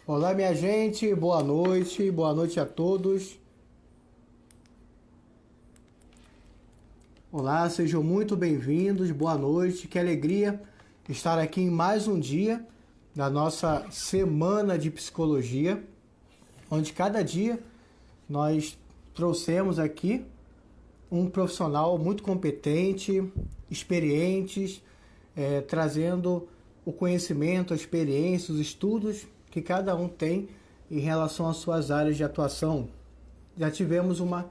Olá, minha gente, boa noite a todos. Olá, sejam muito bem-vindos, boa noite, que alegria estar aqui em mais um dia da nossa semana de psicologia, onde cada dia nós trouxemos aqui um profissional muito competente, experientes, trazendo o conhecimento, a experiência, os estudos que cada um tem em relação às suas áreas de atuação. Já tivemos uma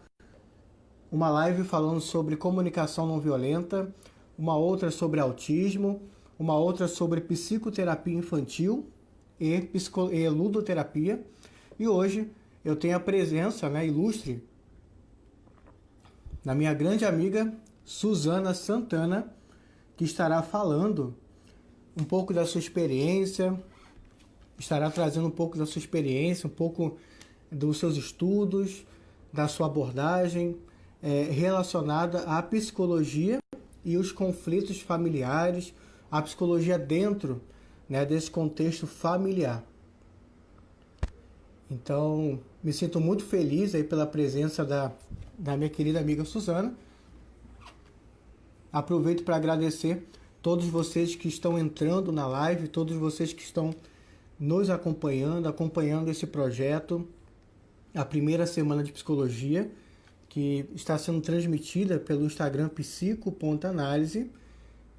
live falando sobre comunicação não violenta, uma outra sobre autismo, uma outra sobre psicoterapia infantil e ludoterapia. E hoje eu tenho a presença, ilustre da minha grande amiga Suzana Santana, que estará falando um pouco da sua experiência, estará trazendo um pouco da sua experiência, um pouco dos seus estudos, da sua abordagem relacionada à psicologia e os conflitos familiares, a psicologia dentro, desse contexto familiar. Então, me sinto muito feliz aí pela presença da minha querida amiga Suzana. Aproveito para agradecer todos vocês que estão entrando na live, todos vocês que estão nos acompanhando esse projeto, a primeira semana de psicologia, que está sendo transmitida pelo Instagram psico.análise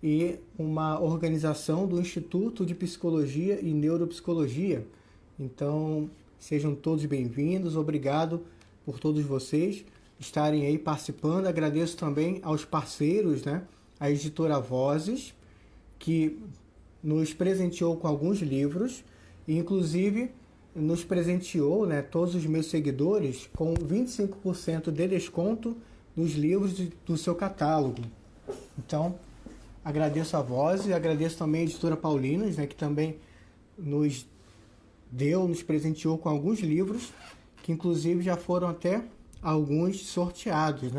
e uma organização do Instituto de Psicologia e Neuropsicologia. Então, sejam todos bem-vindos, obrigado por todos vocês estarem aí participando. Agradeço também aos parceiros, a editora Vozes, que nos presenteou com alguns livros, e inclusive nos presenteou, todos os meus seguidores, com 25% de desconto nos livros do seu catálogo. Então, agradeço a Vozes, agradeço também a editora Paulinas, que também nos presenteou com alguns livros, que inclusive já foram até alguns sorteados,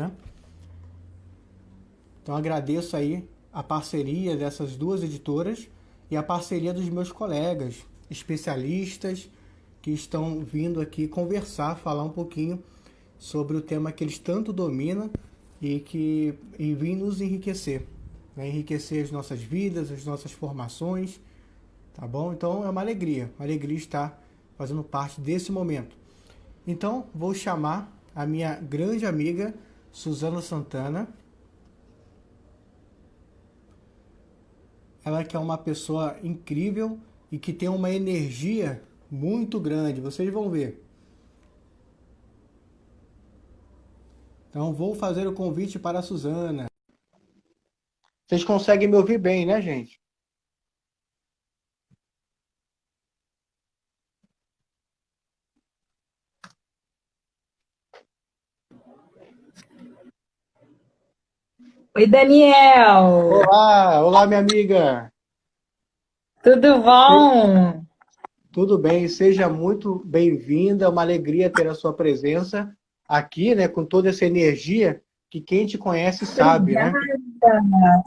Então agradeço aí a parceria dessas duas editoras e a parceria dos meus colegas, especialistas, que estão vindo aqui conversar, falar um pouquinho sobre o tema que eles tanto dominam e vêm nos enriquecer, enriquecer as nossas vidas, as nossas formações, tá bom? Então é uma alegria estar fazendo parte desse momento. Então vou chamar a minha grande amiga Suzana Santana. Ela que é uma pessoa incrível e que tem uma energia muito grande, vocês vão ver. Então vou fazer o convite para a Suzana. Vocês conseguem me ouvir bem, né, gente? Oi, Daniel! Olá, minha amiga! Tudo bom? Tudo bem, seja muito bem-vinda, é uma alegria ter a sua presença aqui, com toda essa energia que quem te conhece sabe, Obrigada!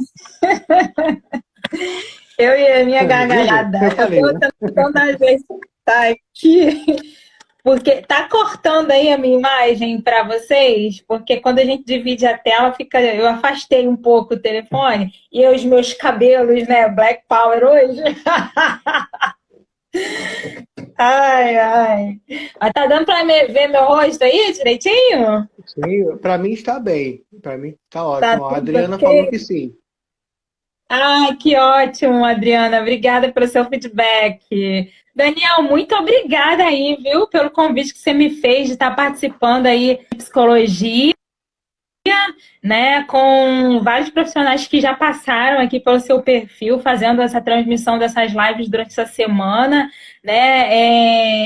Eu e a minha gargalhada. Eu falei, Eu estou tentando ajeitar aqui, porque tá cortando aí a minha imagem para vocês, porque quando a gente divide a tela, eu afastei um pouco o telefone e os meus cabelos, Black Power hoje. Ai, ai. Mas tá dando para ver meu rosto aí direitinho? Sim, para mim está bem, para mim está Tá ótimo. A tudo Adriana falou ok? que sim. Ai, que ótimo, Adriana. Obrigada pelo seu feedback. Daniel, muito obrigada aí, viu, pelo convite que você me fez de estar participando aí de psicologia, com vários profissionais que já passaram aqui pelo seu perfil, fazendo essa transmissão dessas lives durante essa semana,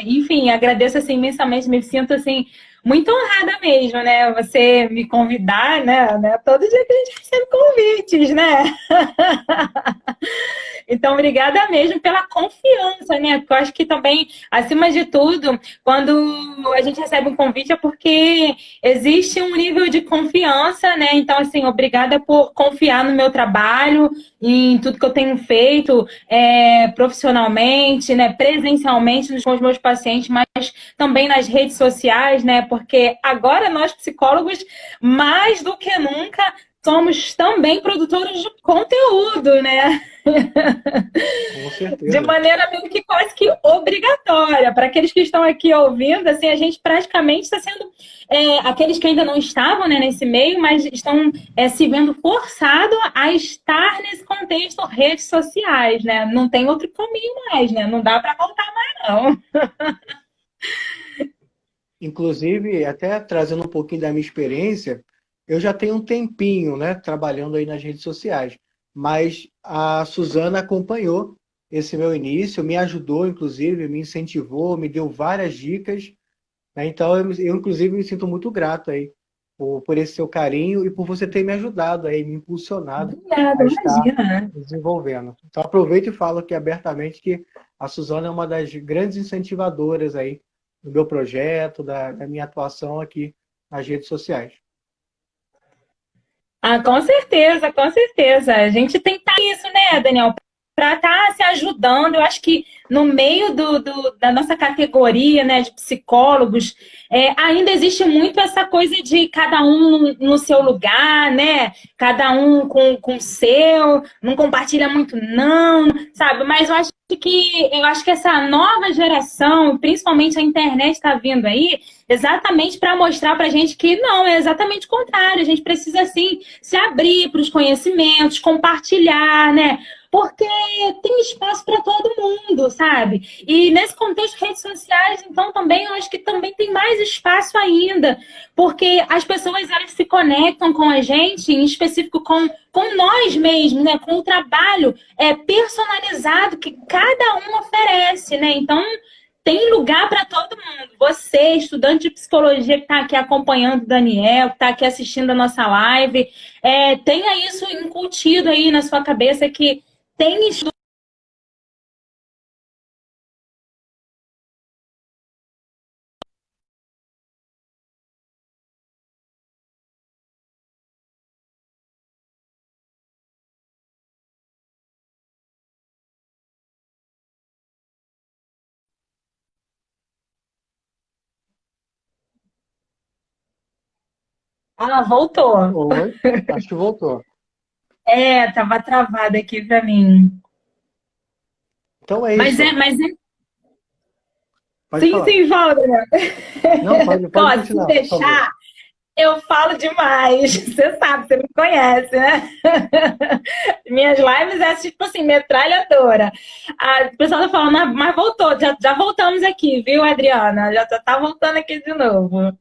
Enfim, agradeço assim, imensamente, me sinto assim muito honrada mesmo, né? Você me convidar, né? Todo dia que a gente recebe convites, né? Então, obrigada mesmo pela confiança, né? Porque eu acho que também, acima de tudo, quando a gente recebe um convite é porque existe um nível de confiança, né? Então, assim, obrigada por confiar no meu trabalho, em tudo que eu tenho feito, profissionalmente, né? Presencialmente com os meus pacientes, mas também nas redes sociais, né? Porque agora nós, psicólogos, mais do que nunca, somos também produtores de conteúdo, né? Com De certeza. maneira meio que quase que obrigatória. Para aqueles que estão aqui ouvindo, assim, a gente praticamente está sendo aqueles que ainda não estavam, né, nesse meio, mas estão se vendo forçado a estar nesse contexto redes sociais, né? Não tem outro caminho mais, né? Não dá para voltar mais, não. Inclusive, até trazendo um pouquinho da minha experiência, eu já tenho um tempinho, né, trabalhando aí nas redes sociais, mas a Suzana acompanhou esse meu início, me ajudou, inclusive, me incentivou, me deu várias dicas, né? Então, inclusive, me sinto muito grato aí por esse seu carinho e por você ter me ajudado aí, me impulsionado Obrigada, a estar imagina. desenvolvendo. Então, aproveito e falo aqui abertamente que a Suzana é uma das grandes incentivadoras aí do meu projeto, da minha atuação aqui nas redes sociais. Ah, com certeza, com certeza. A gente tem que estar isso, né, Daniel? Para estar se ajudando. Eu acho que no meio da nossa categoria, né, de psicólogos, ainda existe muito essa coisa de cada um no seu lugar, né? Cada um com o seu, não compartilha muito, não, sabe? Mas eu acho que essa nova geração, principalmente a internet está vindo aí, exatamente para mostrar para a gente que não, é exatamente o contrário. A gente precisa, assim, se abrir para os conhecimentos, compartilhar, né? Porque tem espaço para todo mundo, sabe? E nesse contexto, redes sociais, então, também, eu acho que também tem mais espaço ainda, porque as pessoas, elas se conectam com a gente, em específico com nós mesmos, né? Com o trabalho personalizado que cada um oferece, né? Então, tem lugar para todo mundo. Você, estudante de psicologia que está aqui acompanhando o Daniel, que está aqui assistindo a nossa live, tenha isso incutido aí na sua cabeça que tem estudo. Ah, voltou. Oi, acho que voltou. Tava travado aqui para mim. Então é Mas isso. Pode sim, falar. sim, fala, Daniel. Não, pode Ó, se continuar, por favor. deixar, eu falo demais. Você sabe, você me conhece, né? Minhas lives é tipo assim, metralhadora. O pessoal tá falando, mas voltou, já voltamos aqui, viu, Adriana? Já tá voltando aqui de novo.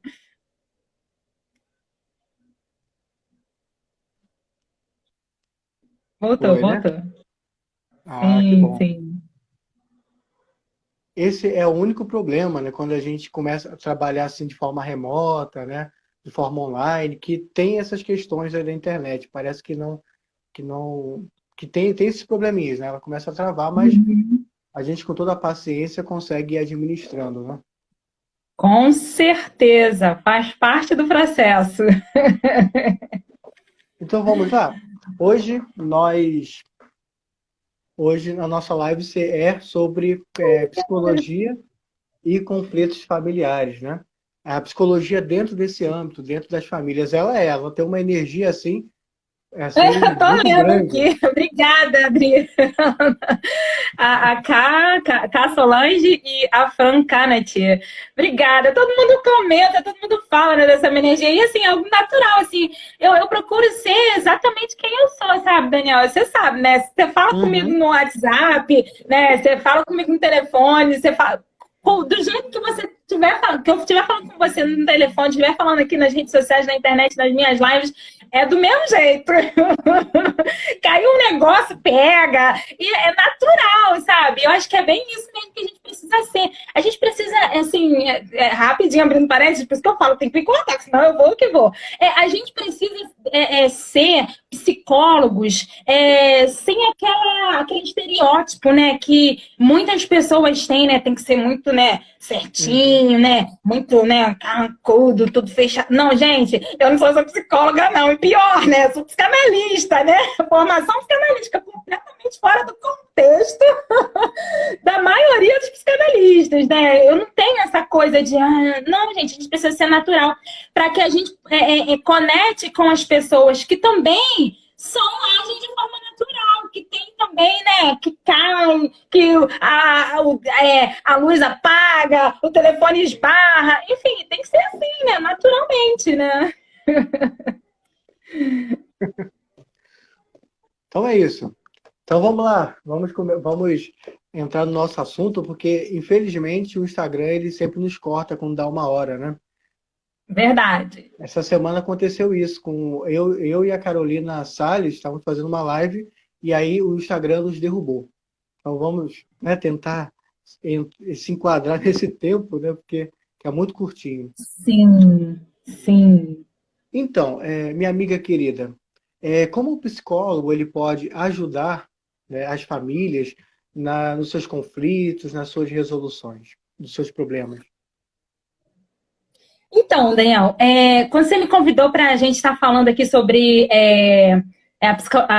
Voltou, Foi, né? voltou. Ah, que Sim, bom. sim. Esse é o único problema, né? Quando a gente começa a trabalhar assim de forma remota, né? De forma online, que tem essas questões aí da internet. Parece que não, que tem esses probleminhas, né? Ela começa a travar, mas Uhum. a gente com toda a paciência consegue ir administrando, né? Com certeza, faz parte do processo. Então vamos lá. Hoje nós, hoje a nossa live é sobre psicologia e conflitos familiares, né? A psicologia dentro desse âmbito, dentro das famílias, ela tem uma energia assim Tô muito lendo grande. aqui. Obrigada, Adri. A Cá Solange e a Fran Canati. Obrigada. Todo mundo comenta, todo mundo fala, né, dessa minha energia. E assim, é algo natural, assim. Eu procuro ser exatamente quem eu sou, sabe, Daniel? Você sabe, né? Você fala comigo Uhum. no WhatsApp, né? Você fala comigo no telefone, você fala. Do jeito que você estiver falando, que eu estiver falando com você no telefone, estiver falando aqui nas redes sociais, na internet, nas minhas lives, é do mesmo jeito. Caiu um negócio, pega. E é natural, sabe? Eu acho que é bem isso mesmo que a gente precisa ser. A gente precisa, assim, rapidinho abrindo parênteses, por isso que eu falo, tem que me cortar, senão eu vou que vou. A gente precisa ser psicólogos sem aquele estereótipo, né, que muitas pessoas têm, né, tem que ser muito, né, certinho, né, muito, né, carrancudo, tudo fechado. Não, gente, eu não sou essa psicóloga, não, e pior, né, eu sou psicanalista, né, formação psicanalística completamente fora do contexto da maioria dos psicanalistas, né, eu não tenho essa coisa de, não, gente, a gente precisa ser natural, para que a gente conecte com as pessoas que também agem de forma natural, que tem também, né, que cai, que a luz apaga, o telefone esbarra, enfim, tem que ser assim, né, naturalmente, né? Então é isso. Então vamos lá, vamos entrar no nosso assunto, porque infelizmente o Instagram ele sempre nos corta quando dá uma hora, né? Verdade. Essa semana aconteceu isso com eu e a Carolina Salles, estávamos fazendo uma live e aí o Instagram nos derrubou. Então vamos, né, tentar se enquadrar nesse tempo, né, porque é muito curtinho. Sim, sim. Então, minha amiga querida, como o psicólogo ele pode ajudar, né, as famílias nos seus conflitos, nas suas resoluções, dos seus problemas? Então, Daniel, quando você me convidou para a gente estar falando aqui sobre a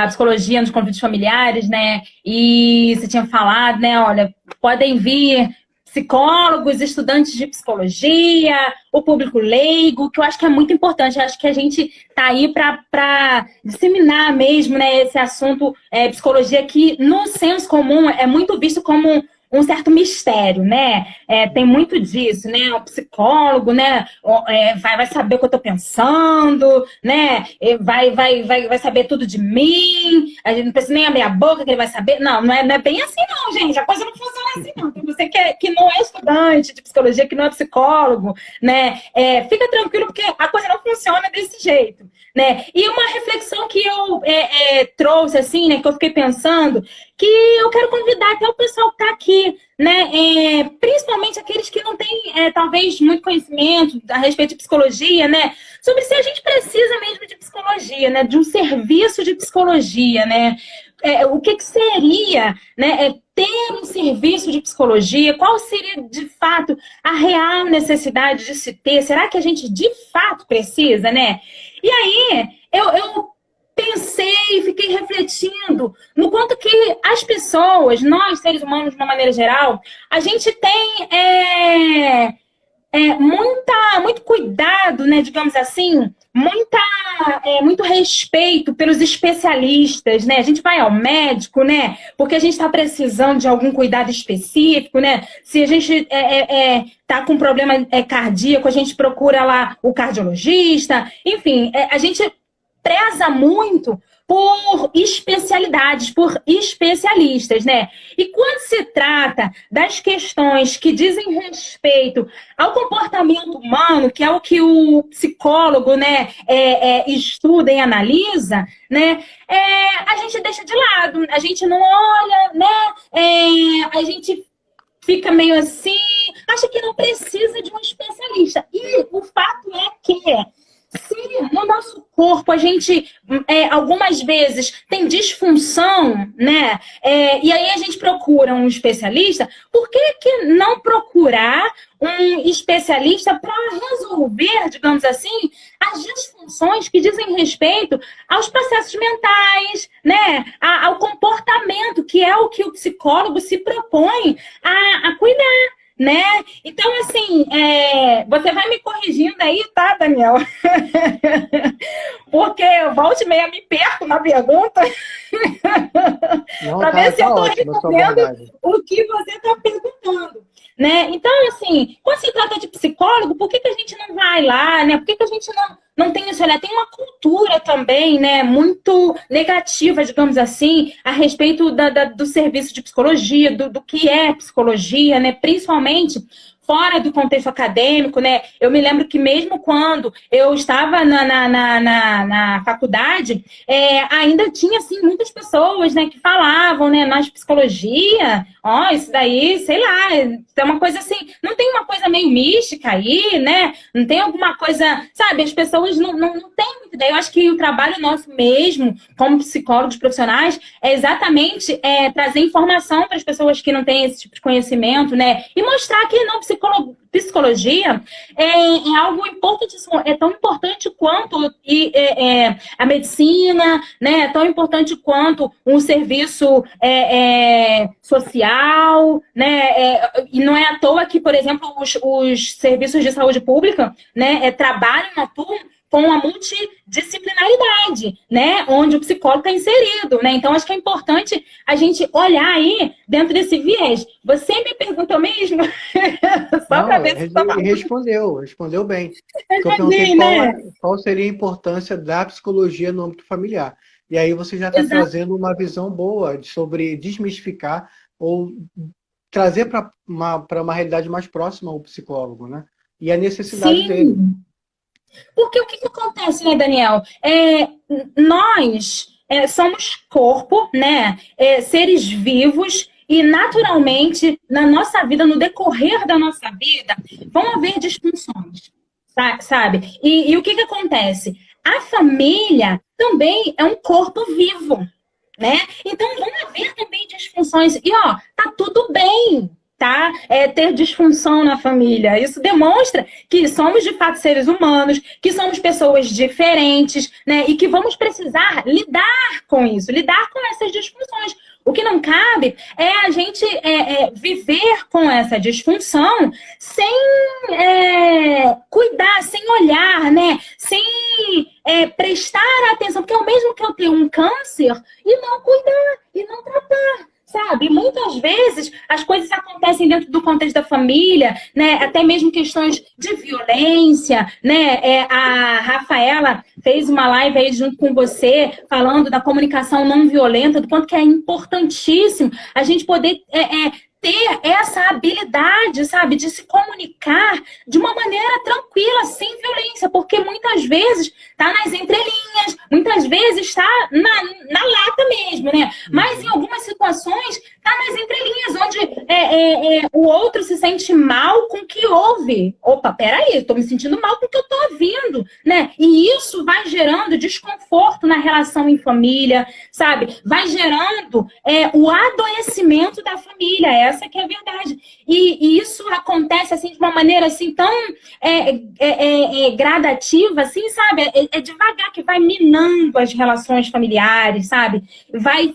psicologia nos conflitos familiares, né? E você tinha falado, né? Olha, podem vir psicólogos, estudantes de psicologia, o público leigo, que eu acho que é muito importante. Eu acho que a gente está aí para disseminar mesmo, né, esse assunto, psicologia, que no senso comum é muito visto como um certo mistério, né? Tem muito disso, né? O psicólogo, né? Vai saber o que eu tô pensando, né? Vai saber tudo de mim. A gente não precisa nem abrir a boca que ele vai saber. Não é bem assim, não, gente. A coisa não funciona assim, não. Então, você que não é estudante de psicologia, que não é psicólogo, né? Fica tranquilo, porque a coisa não funciona desse jeito, né? E uma reflexão que eu trouxe, assim, né? Que eu fiquei pensando, que eu quero convidar até o pessoal que está aqui, né? Principalmente aqueles que não têm, talvez, muito conhecimento a respeito de psicologia, né? Sobre se a gente precisa mesmo de psicologia, né? De um serviço de psicologia, né? O que seria, né? Ter um serviço de psicologia? Qual seria, de fato, a real necessidade de se ter? Será que a gente, de fato, precisa, né? E aí, eu pensei, fiquei refletindo no quanto que as pessoas, nós, seres humanos, de uma maneira geral, a gente tem muito cuidado, né, digamos assim, muito respeito pelos especialistas, né? A gente vai ao médico, né, porque a gente está precisando de algum cuidado específico, né? Se a gente tá com problema cardíaco, a gente procura lá o cardiologista, enfim, a gente preza muito por especialidades, por especialistas, né? E quando se trata das questões que dizem respeito ao comportamento humano, que é o que o psicólogo, né, estuda e analisa, né, a gente deixa de lado, a gente não olha, né, a gente fica meio assim, acha que não precisa de um especialista. E o fato é que se no nosso corpo a gente, algumas vezes, tem disfunção, né? E aí a gente procura um especialista, por que não procurar um especialista para resolver, digamos assim, as disfunções que dizem respeito aos processos mentais, né? Ao comportamento, que é o que o psicólogo se propõe a cuidar, né? Então, assim, você vai me corrigindo aí, tá, Daniel? Porque eu volto e meia me perco na pergunta para ver se eu estou respondendo o que você está perguntando, né? Então, assim, quando se trata de psicólogo, por que a gente não vai lá, né? Por que a gente não tem isso? Olha, tem uma cultura também, né, muito negativa, digamos assim, a respeito do serviço de psicologia, do que é psicologia, né? Principalmente fora do contexto acadêmico, né? Eu me lembro que mesmo quando eu estava na faculdade, ainda tinha, assim, muitas pessoas, né, que falavam, né, nós psicologia, ó, isso daí, sei lá, é uma coisa assim, não tem uma coisa meio mística aí, né? Não tem alguma coisa, sabe? As pessoas não têm muita ideia. Eu acho que o trabalho nosso mesmo, como psicólogos profissionais, é exatamente trazer informação para as pessoas que não têm esse tipo de conhecimento, né? E mostrar que não psicologia é algo importantíssimo, é tão importante quanto a medicina, né? É tão importante quanto um serviço social, né? E não é à toa que, por exemplo, os serviços de saúde pública, né, trabalham, atuam com a multidisciplinaridade, né, onde o psicólogo está inserido, né? Então, acho que é importante a gente olhar aí dentro desse viés. Você me perguntou mesmo? Só para Não, ver se estava respondeu bem. Porque eu perguntei bem, né? qual seria a importância da psicologia no âmbito familiar. E aí você já está Exato. trazendo uma visão boa sobre desmistificar ou trazer para uma realidade mais próxima ao psicólogo, né? E a necessidade dele. Sim. Porque o que acontece, né, Daniel? Nós somos corpo, né? Seres vivos e naturalmente na nossa vida, no decorrer da nossa vida, vão haver disfunções, sabe? E o que acontece? A família também é um corpo vivo, né? Então vão haver também disfunções. E ó, tá tudo bem, tá? Ter disfunção na família. Isso demonstra que somos de fato seres humanos, que somos pessoas diferentes, né? E que vamos precisar lidar com isso, lidar com essas disfunções. O que não cabe é a gente viver com essa disfunção sem cuidar, sem olhar, né? Sem prestar atenção, porque é o mesmo que eu ter um câncer e não cuidar, e não tratar. Sabe, muitas vezes as coisas acontecem dentro do contexto da família, né? Até mesmo questões de violência, né? A Rafaela fez uma live aí junto com você, falando da comunicação não violenta, do quanto que é importantíssimo a gente poder ter essa habilidade, sabe, de se comunicar de uma maneira tranquila, sem violência, porque muitas vezes está nas entrelinhas, muitas vezes está na lata mesmo, né? Mas em algumas situações está nas entrelinhas, onde o outro se sente mal com o que ouve. Opa, peraí, estou me sentindo mal porque eu estou ouvindo, né? E isso vai gerando desconforto na relação em família, sabe? Vai gerando o adoecimento da família, essa que é a verdade. E isso acontece assim de uma maneira assim tão gradativa, assim, sabe? É devagar que vai minando as relações familiares, sabe? Vai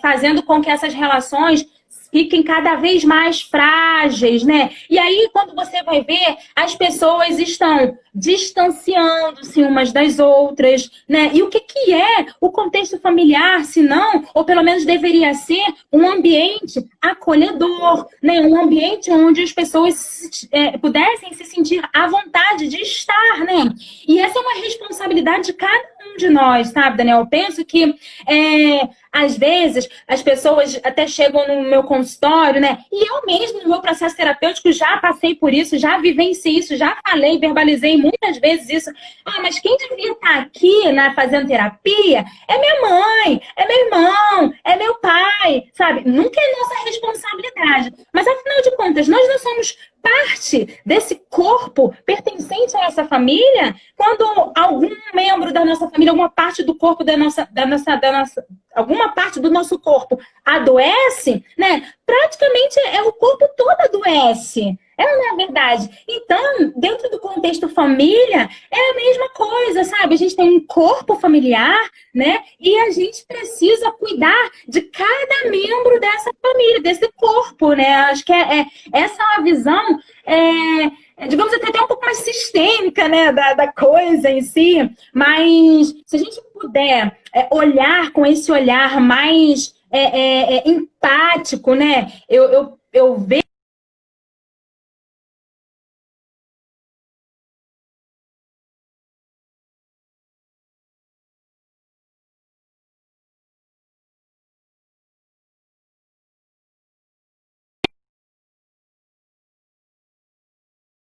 fazendo com que essas relações fiquem cada vez mais frágeis, né? E aí, quando você vai ver, as pessoas estão distanciando-se umas das outras, né? E o que é o contexto familiar, se não, ou pelo menos deveria ser, um ambiente acolhedor, né? Um ambiente onde as pessoas pudessem se sentir à vontade de estar, né? E essa é uma responsabilidade de cada um de nós, sabe, Daniel? Eu penso que às vezes as pessoas até chegam no meu consultório, né? E eu mesmo, no meu processo terapêutico, já passei por isso, já vivenciei isso, já falei, verbalizei muitas vezes isso. Ah, mas quem devia estar aqui, né, fazendo terapia é minha mãe, é meu irmão, é meu pai, sabe? Nunca é nossa responsabilidade. Mas afinal de contas, nós não somos parte desse corpo pertencente a essa família? Quando algum membro da nossa família, alguma parte do corpo alguma parte do nosso corpo adoece, né? Praticamente o corpo todo adoece. Não é verdade? Então, dentro do contexto família, é a mesma coisa, sabe? A gente tem um corpo familiar, né? E a gente precisa cuidar de cada membro dessa família, desse corpo, né? Acho que essa é uma visão, digamos até um pouco mais sistêmica, né? Da coisa em si. Mas se a gente puder olhar com esse olhar mais empático, né? Eu vejo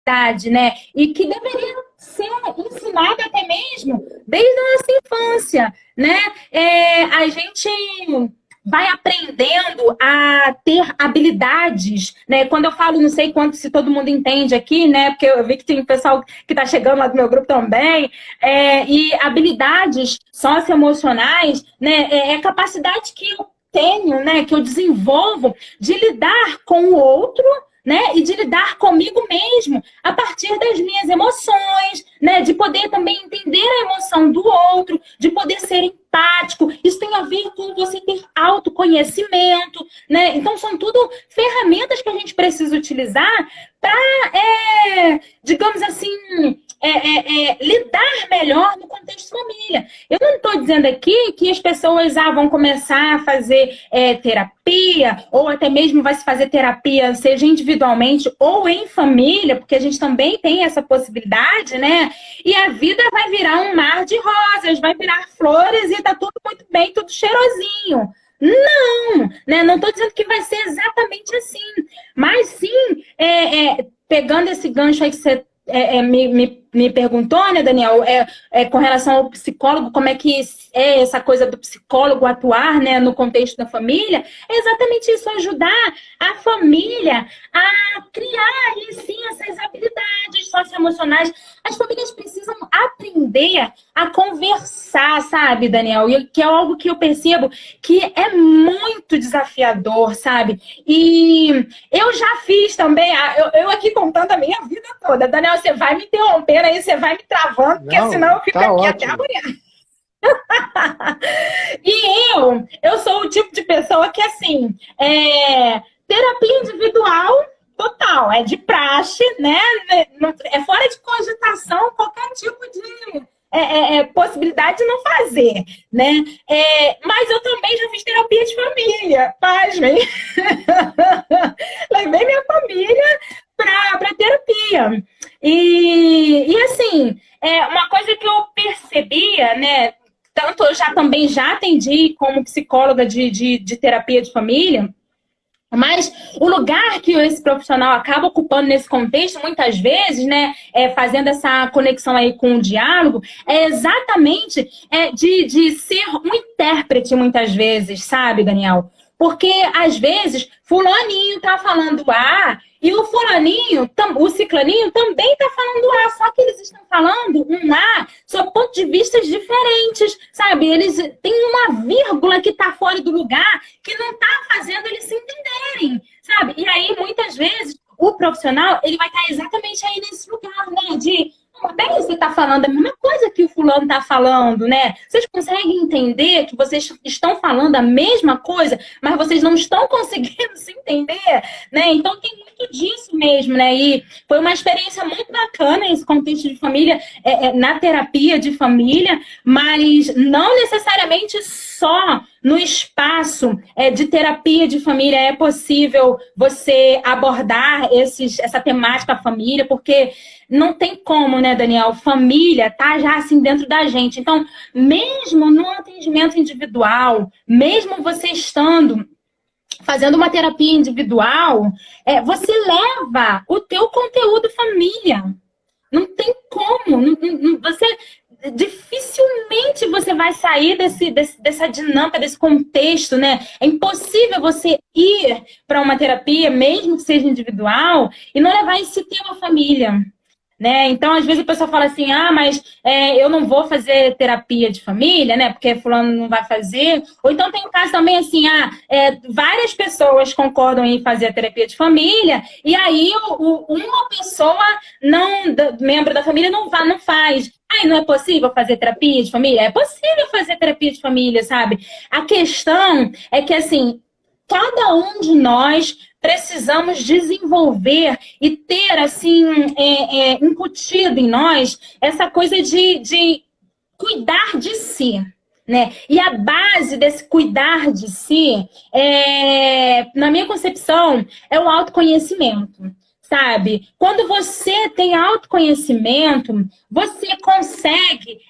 habilidade, né? E que deveria ser ensinada até mesmo desde a nossa infância, né? A gente vai aprendendo a ter habilidades, né? Quando eu falo, não sei quanto, se todo mundo entende aqui, né? Porque eu vi que tem pessoal que está chegando lá do meu grupo também. E habilidades socioemocionais, né? É a capacidade que eu tenho, né? Que eu desenvolvo de lidar com o outro, né? E de lidar comigo mesmo a partir das minhas emoções, né? De poder também entender a emoção do outro, de poder ser empático. Isso tem a ver com você ter autoconhecimento, né? Então são tudo ferramentas que a gente precisa utilizar para, digamos assim, lidar melhor no contexto família. Eu não estou dizendo aqui que as pessoas vão começar a fazer terapia, ou até mesmo vai se fazer terapia, seja individualmente ou em família, porque a gente também tem essa possibilidade, né? E a vida vai virar um mar de rosas, vai virar flores e tá tudo muito bem, tudo cheirosinho. Não, né? Não estou dizendo que vai ser exatamente assim, mas sim, pegando esse gancho aí que você me perguntou, né, Daniel, com relação ao psicólogo, como é que é essa coisa do psicólogo atuar, né, no contexto da família, é exatamente isso, ajudar a família a criar, aí, sim, essas habilidades socioemocionais. As famílias precisam aprender a conversar, sabe, Daniel? E que é algo que eu percebo que é muito desafiador, sabe? E eu já fiz também, eu aqui contando a minha vida toda. Daniel, você vai me interromper aí, você vai me travando, porque senão eu fico aqui até amanhã. E eu sou o tipo de pessoa que, assim, terapia individual total, é de praxe, né? É fora de cogitação qualquer tipo de possibilidade de não fazer, né? Mas eu também já fiz terapia de família, pasmem. Levei minha família para terapia. E assim, uma coisa que eu percebia, né? Tanto eu também já atendi como psicóloga de terapia de família, mas o lugar que esse profissional acaba ocupando nesse contexto, muitas vezes, né, fazendo essa conexão aí com o diálogo, é exatamente de ser um intérprete, muitas vezes, sabe, Daniel? Porque, às vezes, fulaninho tá falando A e o fulaninho, o ciclaninho, também tá falando A, só que eles estão falando um A sob pontos de vista diferentes, sabe? Eles têm uma vírgula que tá fora do lugar que não tá fazendo eles se entenderem, sabe? E aí, muitas vezes, o profissional, ele vai estar exatamente aí nesse lugar, né? Bem, você está falando a mesma coisa que o fulano está falando, né? Vocês conseguem entender que vocês estão falando a mesma coisa, mas vocês não estão conseguindo se entender, né? Então tem muito disso mesmo, né? E foi uma experiência muito bacana esse contexto de família, na terapia de família, mas não necessariamente só no espaço de terapia de família é possível você abordar essa temática família, porque não tem como, né, Daniel? Família tá já assim dentro da gente. Então, mesmo no atendimento individual, mesmo você fazendo uma terapia individual, você leva o teu conteúdo família. Não tem como. Dificilmente você vai sair dessa dinâmica, desse contexto, né? É impossível você ir para uma terapia, mesmo que seja individual, e não levar esse tema família. Né? Então, às vezes a pessoa fala assim, mas eu não vou fazer terapia de família, né? Porque fulano não vai fazer. Ou então tem um caso também assim, várias pessoas concordam em fazer a terapia de família, e aí uma pessoa, membro da família, não faz. Aí não é possível fazer terapia de família? É possível fazer terapia de família, sabe? A questão é que, assim, cada um de nós precisamos desenvolver e ter, assim, incutido em nós essa coisa de cuidar de si, né? E a base desse cuidar de si, na minha concepção, é o autoconhecimento. Sabe? Quando você tem autoconhecimento, você consegue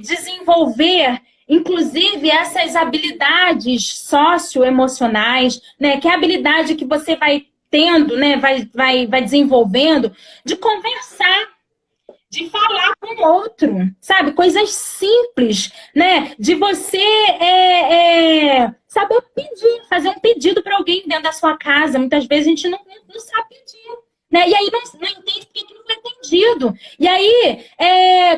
desenvolver, inclusive, essas habilidades socioemocionais, né? Que é a habilidade que você vai tendo, né, vai desenvolvendo, de conversar, de falar com o outro, sabe? Coisas simples, né? De você saber pedir, fazer um pedido para alguém dentro da sua casa. Muitas vezes a gente não sabe pedir, né? E aí não entende porque que não foi atendido. E aí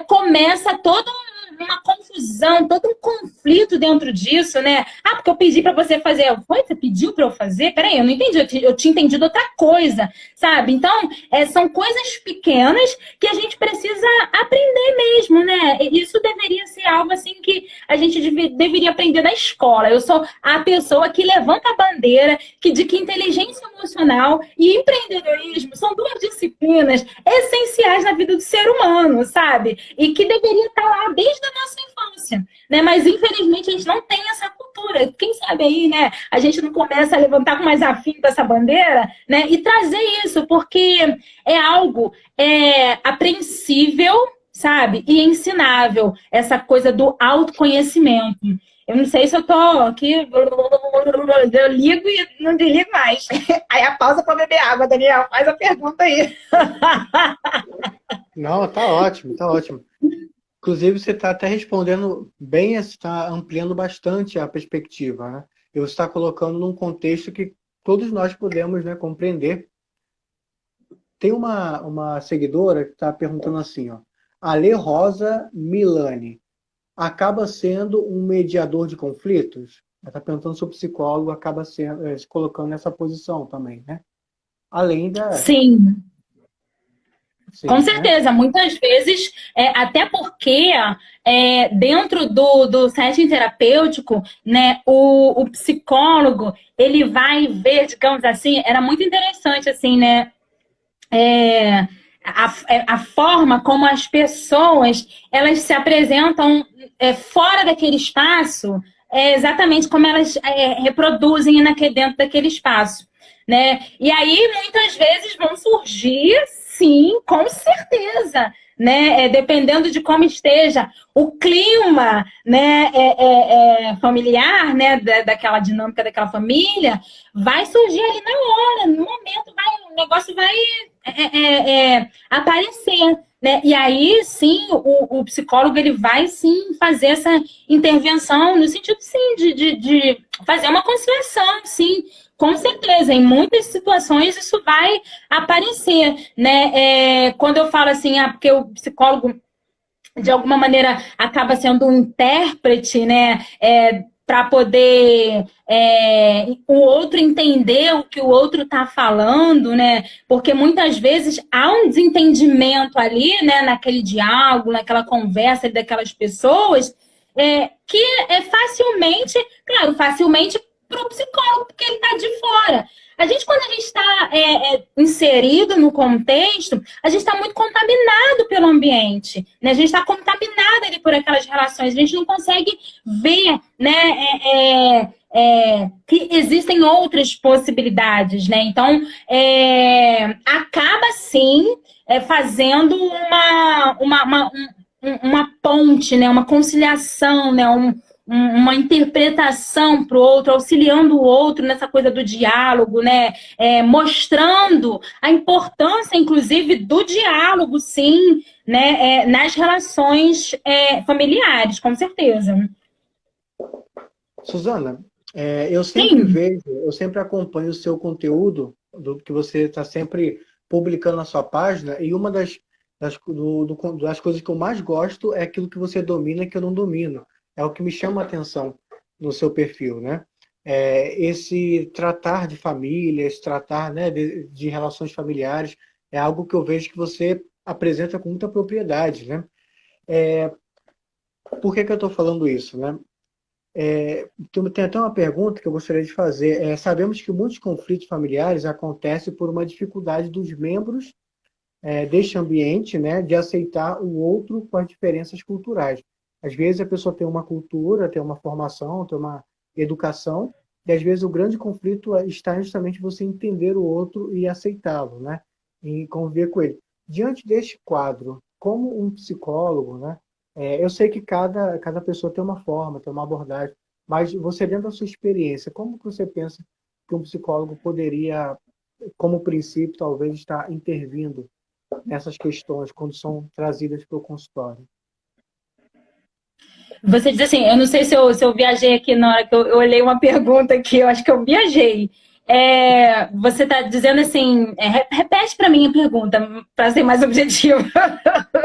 começa toda uma confusão, todo um conflito dentro disso, né? Ah, porque eu pedi para você fazer. Foi? Você pediu para eu fazer? Peraí, eu não entendi. Eu tinha entendido outra coisa, sabe? Então, são coisas pequenas que a gente precisa aprender mesmo, né? Isso deveria ser algo assim que a gente deveria aprender na escola. Eu sou a pessoa que levanta a bandeira de que inteligência emocional e empreendedorismo são duas disciplinas essenciais na vida do ser humano, sabe? E que deveria estar lá desde a nossa infância, né? Mas infelizmente a gente não tem essa cultura. Quem sabe aí, né? A gente não começa a levantar com mais afinco essa bandeira, né? E trazer isso, porque é algo apreensível, sabe? E ensinável, essa coisa do autoconhecimento. Eu não sei se eu tô aqui, eu ligo e não desligo mais. Aí a pausa para beber água, Daniel, faz a pergunta aí. Não, tá ótimo, tá ótimo. Inclusive, você está até respondendo bem, você está ampliando bastante a perspectiva, né? E você está colocando num contexto que todos nós podemos, né, compreender. Tem uma seguidora que está perguntando assim, ó, Ale Rosa Milani acaba sendo um mediador de conflitos? Ela está perguntando se o psicólogo acaba se colocando nessa posição também, né? Além da... Sim. Com Sim, né? certeza, muitas vezes, até porque dentro do setting terapêutico, né, o psicólogo, ele vai ver, digamos assim, era muito interessante, assim, né, a forma como as pessoas, elas se apresentam fora daquele espaço, exatamente como elas reproduzem dentro daquele espaço, né, e aí, muitas vezes, vão surgir. Sim, com certeza, né? Dependendo de como esteja o clima, né, familiar, né, daquela dinâmica daquela família, vai surgir ali na hora, no momento, o negócio vai aparecer, né? E aí, sim, o psicólogo ele vai sim fazer essa intervenção no sentido, sim, de fazer uma conciliação, sim. Com certeza, em muitas situações isso vai aparecer, né? Quando eu falo assim, porque o psicólogo, de alguma maneira, acaba sendo um intérprete, né? Para poder o outro entender o que o outro está falando, né? Porque muitas vezes há um desentendimento ali, né? Naquele diálogo, naquela conversa daquelas pessoas, que é facilmente, claro, facilmente para o psicólogo, porque ele está de fora. Quando a gente está inserido no contexto, a gente está muito contaminado pelo ambiente, né? A gente está contaminado ali por aquelas relações, a gente não consegue ver, né, que existem outras possibilidades, né? Então, acaba sim fazendo uma ponte, né? Uma conciliação, né? Uma interpretação para o outro, auxiliando o outro nessa coisa do diálogo, né? Mostrando a importância, inclusive, do diálogo, sim, né? Nas relações familiares, com certeza. Suzana, eu sempre Sim. vejo, eu sempre acompanho o seu conteúdo, do que você está sempre publicando na sua página, e uma das coisas que eu mais gosto é aquilo que você domina que eu não domino. É o que me chama a atenção no seu perfil, né? Esse tratar de família, esse tratar, né, de relações familiares, é algo que eu vejo que você apresenta com muita propriedade, né? Por que eu estou falando isso, né? Tem até uma pergunta que eu gostaria de fazer. Sabemos que muitos conflitos familiares acontecem por uma dificuldade dos membros deste ambiente, né, de aceitar o outro com as diferenças culturais. Às vezes a pessoa tem uma cultura, tem uma formação, tem uma educação, e às vezes o grande conflito está justamente você entender o outro e aceitá-lo, né, e conviver com ele. Diante deste quadro, como um psicólogo, né, eu sei que cada pessoa tem uma forma, tem uma abordagem, mas você, dentro da sua experiência, como que você pensa que um psicólogo poderia como princípio, talvez está intervindo nessas questões quando são trazidas para o consultório? Você diz assim, eu não sei se eu viajei aqui na hora que eu olhei uma pergunta aqui, eu acho que eu viajei. Você está dizendo assim, repete para mim a pergunta, para ser mais objetivo.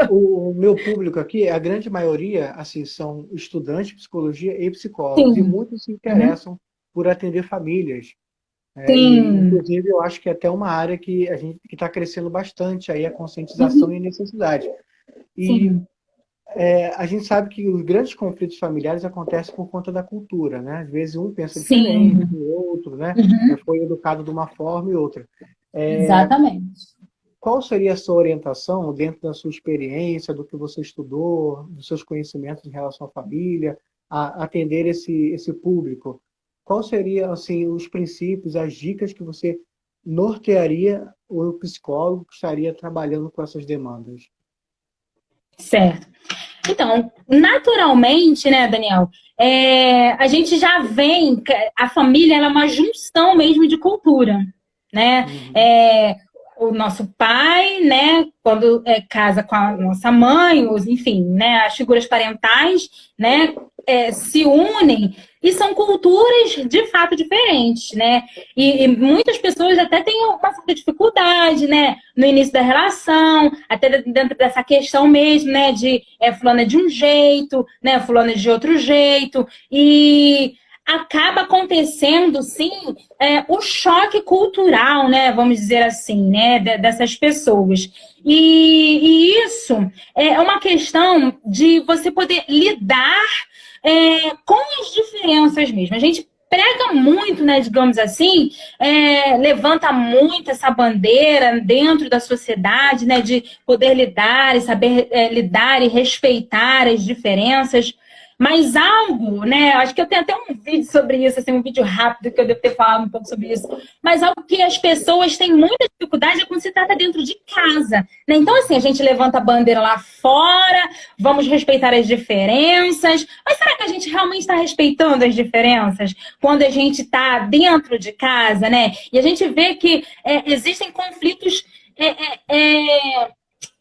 O meu público aqui, a grande maioria, assim, são estudantes de psicologia e psicólogos, e Sim, muitos se uhum, interessam por atender famílias. E, sim, inclusive, eu acho que é até uma área que a gente está crescendo bastante aí a conscientização uhum, e a necessidade. E sim, a gente sabe que os grandes conflitos familiares acontecem por conta da cultura, né? Às vezes um pensa diferente sim, do outro, né? uhum, Foi educado de uma forma e outra. exatamente. Qual seria a sua orientação dentro da sua experiência, do que você estudou, dos seus conhecimentos em relação à família, a atender esse público? Qual seria assim os princípios, as dicas que você nortearia o psicólogo que estaria trabalhando com essas demandas? Certo. Então, naturalmente, né, Daniel, a gente já vem, a família ela é uma junção mesmo de cultura, né? Uhum. O nosso pai, né, quando casa com a nossa mãe, enfim, né, as figuras parentais, né, se unem e são culturas de fato diferentes, né? E muitas pessoas até têm uma certa dificuldade, né, no início da relação, até dentro dessa questão mesmo, né, de fulano é de um jeito, né, fulano é de outro jeito, e acaba acontecendo, sim, o choque cultural, né, vamos dizer assim, né, dessas pessoas. E isso é uma questão de você poder lidar com as diferenças mesmo. A gente prega muito, né, digamos assim, levanta muito essa bandeira dentro da sociedade, né, de poder lidar e saber lidar e respeitar as diferenças. Mas algo, né? Acho que eu tenho até um vídeo sobre isso, assim, um vídeo rápido que eu devo ter falado um pouco sobre isso. Mas algo que as pessoas têm muita dificuldade é quando se trata dentro de casa, né? Então, assim, a gente levanta a bandeira lá fora, vamos respeitar as diferenças. Mas será que a gente realmente está respeitando as diferenças quando a gente está dentro de casa, né? E a gente vê que existem conflitos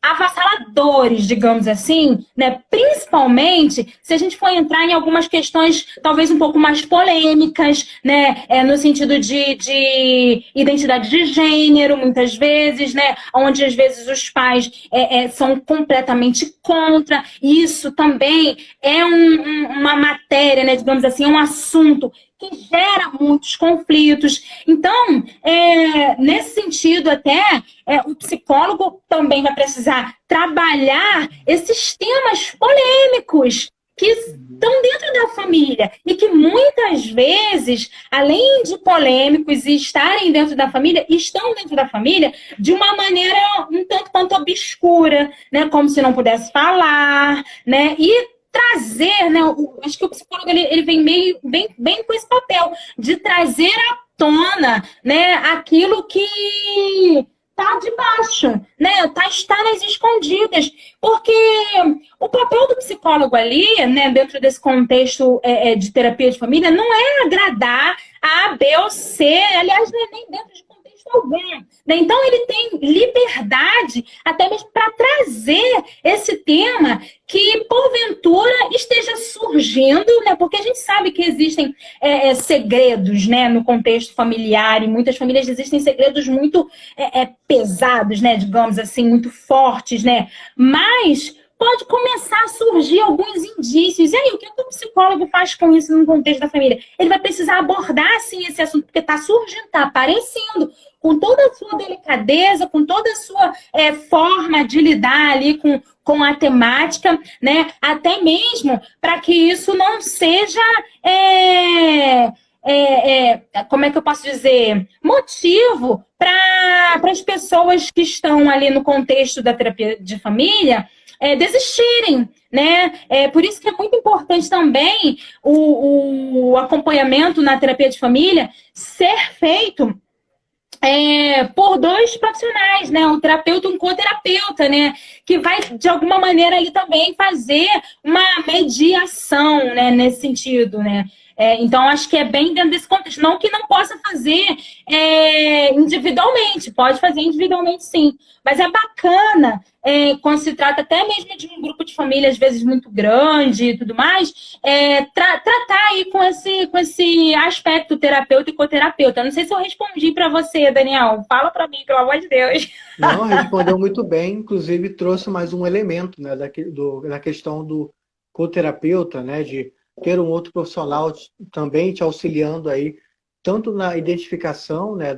avassaladores, digamos assim, né? Principalmente se a gente for entrar em algumas questões talvez um pouco mais polêmicas, né? No sentido de identidade de gênero, muitas vezes, né? Onde às vezes os pais são completamente contra. E isso também é uma matéria, né? Digamos assim, um assunto que gera muitos conflitos. Então, nesse sentido, até o psicólogo também vai precisar trabalhar esses temas polêmicos que estão dentro da família e que muitas vezes, além de polêmicos e estarem dentro da família, estão dentro da família de uma maneira um tanto quanto obscura, né? Como se não pudesse falar, né? E trazer, né? Acho que o psicólogo ele vem bem com esse papel de trazer à tona, né? Aquilo que tá debaixo, né? Está nas escondidas, porque o papel do psicólogo ali, né? Dentro desse contexto de terapia de família, não é agradar a B ou C, aliás, não é nem dentro de contexto algum. Né? Então, ele tem liberdade até mesmo para trazer esse tema que, porventura, esteja surgindo, né? Porque a gente sabe que existem segredos, né? No contexto familiar, e muitas famílias existem segredos muito pesados, né? Digamos assim, muito fortes, né? Mas pode começar a surgir alguns indícios. E aí, o que o psicólogo faz com isso no contexto da família? Ele vai precisar abordar, sim, esse assunto, porque está surgindo, está aparecendo, com toda a sua delicadeza, com toda a sua forma de lidar ali com a temática, né? Até mesmo para que isso não seja como é que eu posso dizer, motivo para as pessoas que estão ali no contexto da terapia de família desistirem, né? Por isso que é muito importante também o acompanhamento na terapia de família ser feito por dois profissionais, né? Um terapeuta e um coterapeuta, né? Que vai, de alguma maneira, ali também fazer uma mediação, né? Nesse sentido, né? Então, acho que é bem dentro desse contexto. Não que não possa fazer individualmente, pode fazer individualmente sim. Mas é bacana, quando se trata até mesmo de um grupo de família, às vezes muito grande e tudo mais, tratar aí com esse aspecto terapeuta e coterapeuta. Não sei se eu respondi para você, Daniel. Fala para mim, pelo amor de Deus. Não, respondeu muito bem, inclusive trouxe mais um elemento, né, da questão do coterapeuta, né, de ter um outro profissional também te auxiliando aí, tanto na identificação, né,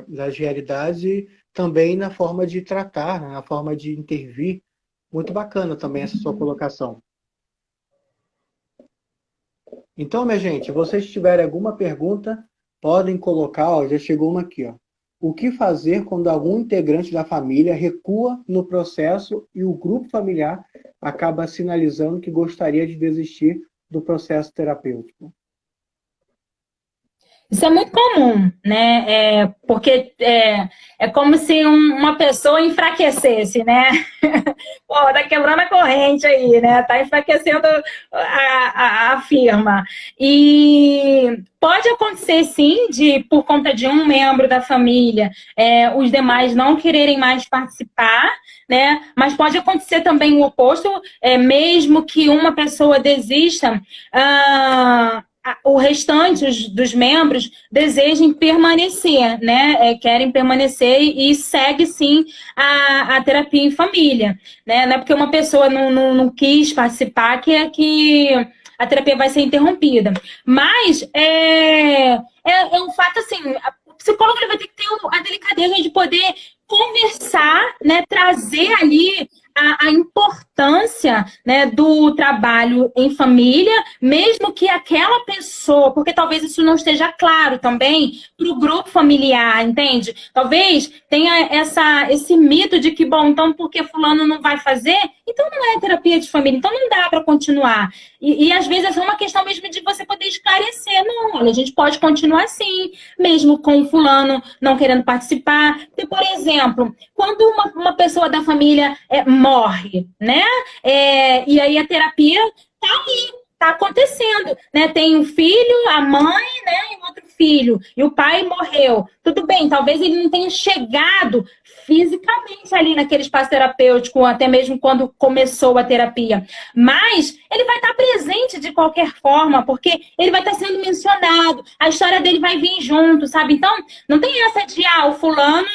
das realidades e também na forma de tratar, né, na forma de intervir. Muito bacana também essa sua colocação. Então, minha gente, se vocês tiverem alguma pergunta, podem colocar, ó, já chegou uma aqui, ó. O que fazer quando algum integrante da família recua no processo e o grupo familiar acaba sinalizando que gostaria de desistir do processo terapêutico? Isso é muito comum, né? Porque é como se uma pessoa enfraquecesse, né? Pô, tá quebrando a corrente aí, né? Tá enfraquecendo a firma. E pode acontecer, sim, por conta de um membro da família, os demais não quererem mais participar, né? Mas pode acontecer também o oposto, mesmo que uma pessoa desista, o restante dos membros desejem permanecer, né? Querem permanecer e segue sim a terapia em família, né? Não é porque uma pessoa não quis participar que a terapia vai ser interrompida. Mas é um fato assim, o psicólogo ele vai ter que ter a delicadeza de poder conversar, né? Trazer ali a importância, né, do trabalho em família, mesmo que aquela pessoa, porque talvez isso não esteja claro também para o grupo familiar, entende? Talvez tenha esse mito de que, bom, então porque fulano não vai fazer, então não é terapia de família, então não dá para continuar. E às vezes é só uma questão mesmo de você poder esclarecer. Não, olha, a gente pode continuar assim, mesmo com o fulano não querendo participar. Porque, por exemplo, quando uma pessoa da família morre, né? E aí a terapia tá ali, tá acontecendo, né? Tem um filho, a mãe, né? E outro filho, e o pai morreu. Tudo bem, talvez ele não tenha chegado fisicamente ali naquele espaço terapêutico, até mesmo quando começou a terapia. Mas ele vai estar presente de qualquer forma, porque ele vai estar sendo mencionado, a história dele vai vir junto, sabe? Então, não tem essa de, o fulano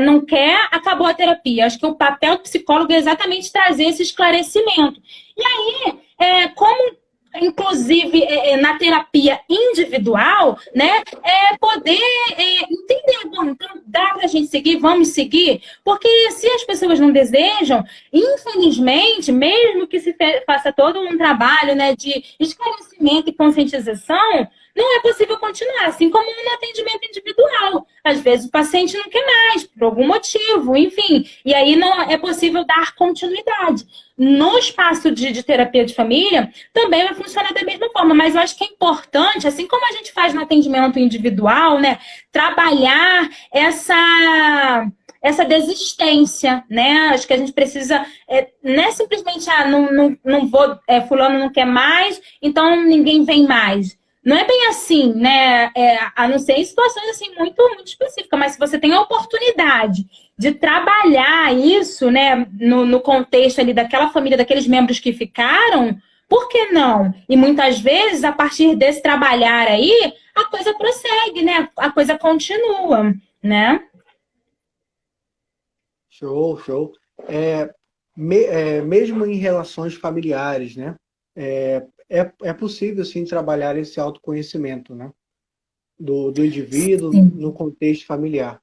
não quer, acabou a terapia. Acho que o papel do psicólogo é exatamente trazer esse esclarecimento. E aí, como inclusive na terapia individual, né, poder entender, bom, então dá pra gente seguir, vamos seguir, porque se as pessoas não desejam, infelizmente, mesmo que se faça todo um trabalho, né, de esclarecimento e conscientização, não é possível continuar, assim como no atendimento individual. Às vezes o paciente não quer mais, por algum motivo, enfim. E aí não é possível dar continuidade. No espaço de terapia de família, também vai funcionar da mesma forma. Mas eu acho que é importante, assim como a gente faz no atendimento individual, né, trabalhar essa desistência, né? Acho que a gente precisa, não é simplesmente, não vou, fulano não quer mais, então ninguém vem mais. Não é bem assim, né? A não ser em situações assim muito, muito específicas, mas se você tem a oportunidade de trabalhar isso, né, no contexto ali daquela família, daqueles membros que ficaram, por que não? E muitas vezes, a partir desse trabalhar aí, a coisa prossegue, né? A coisa continua, né? Show, show. Mesmo em relações familiares, né? É possível, sim, trabalhar esse autoconhecimento, né? Do indivíduo Sim. no contexto familiar.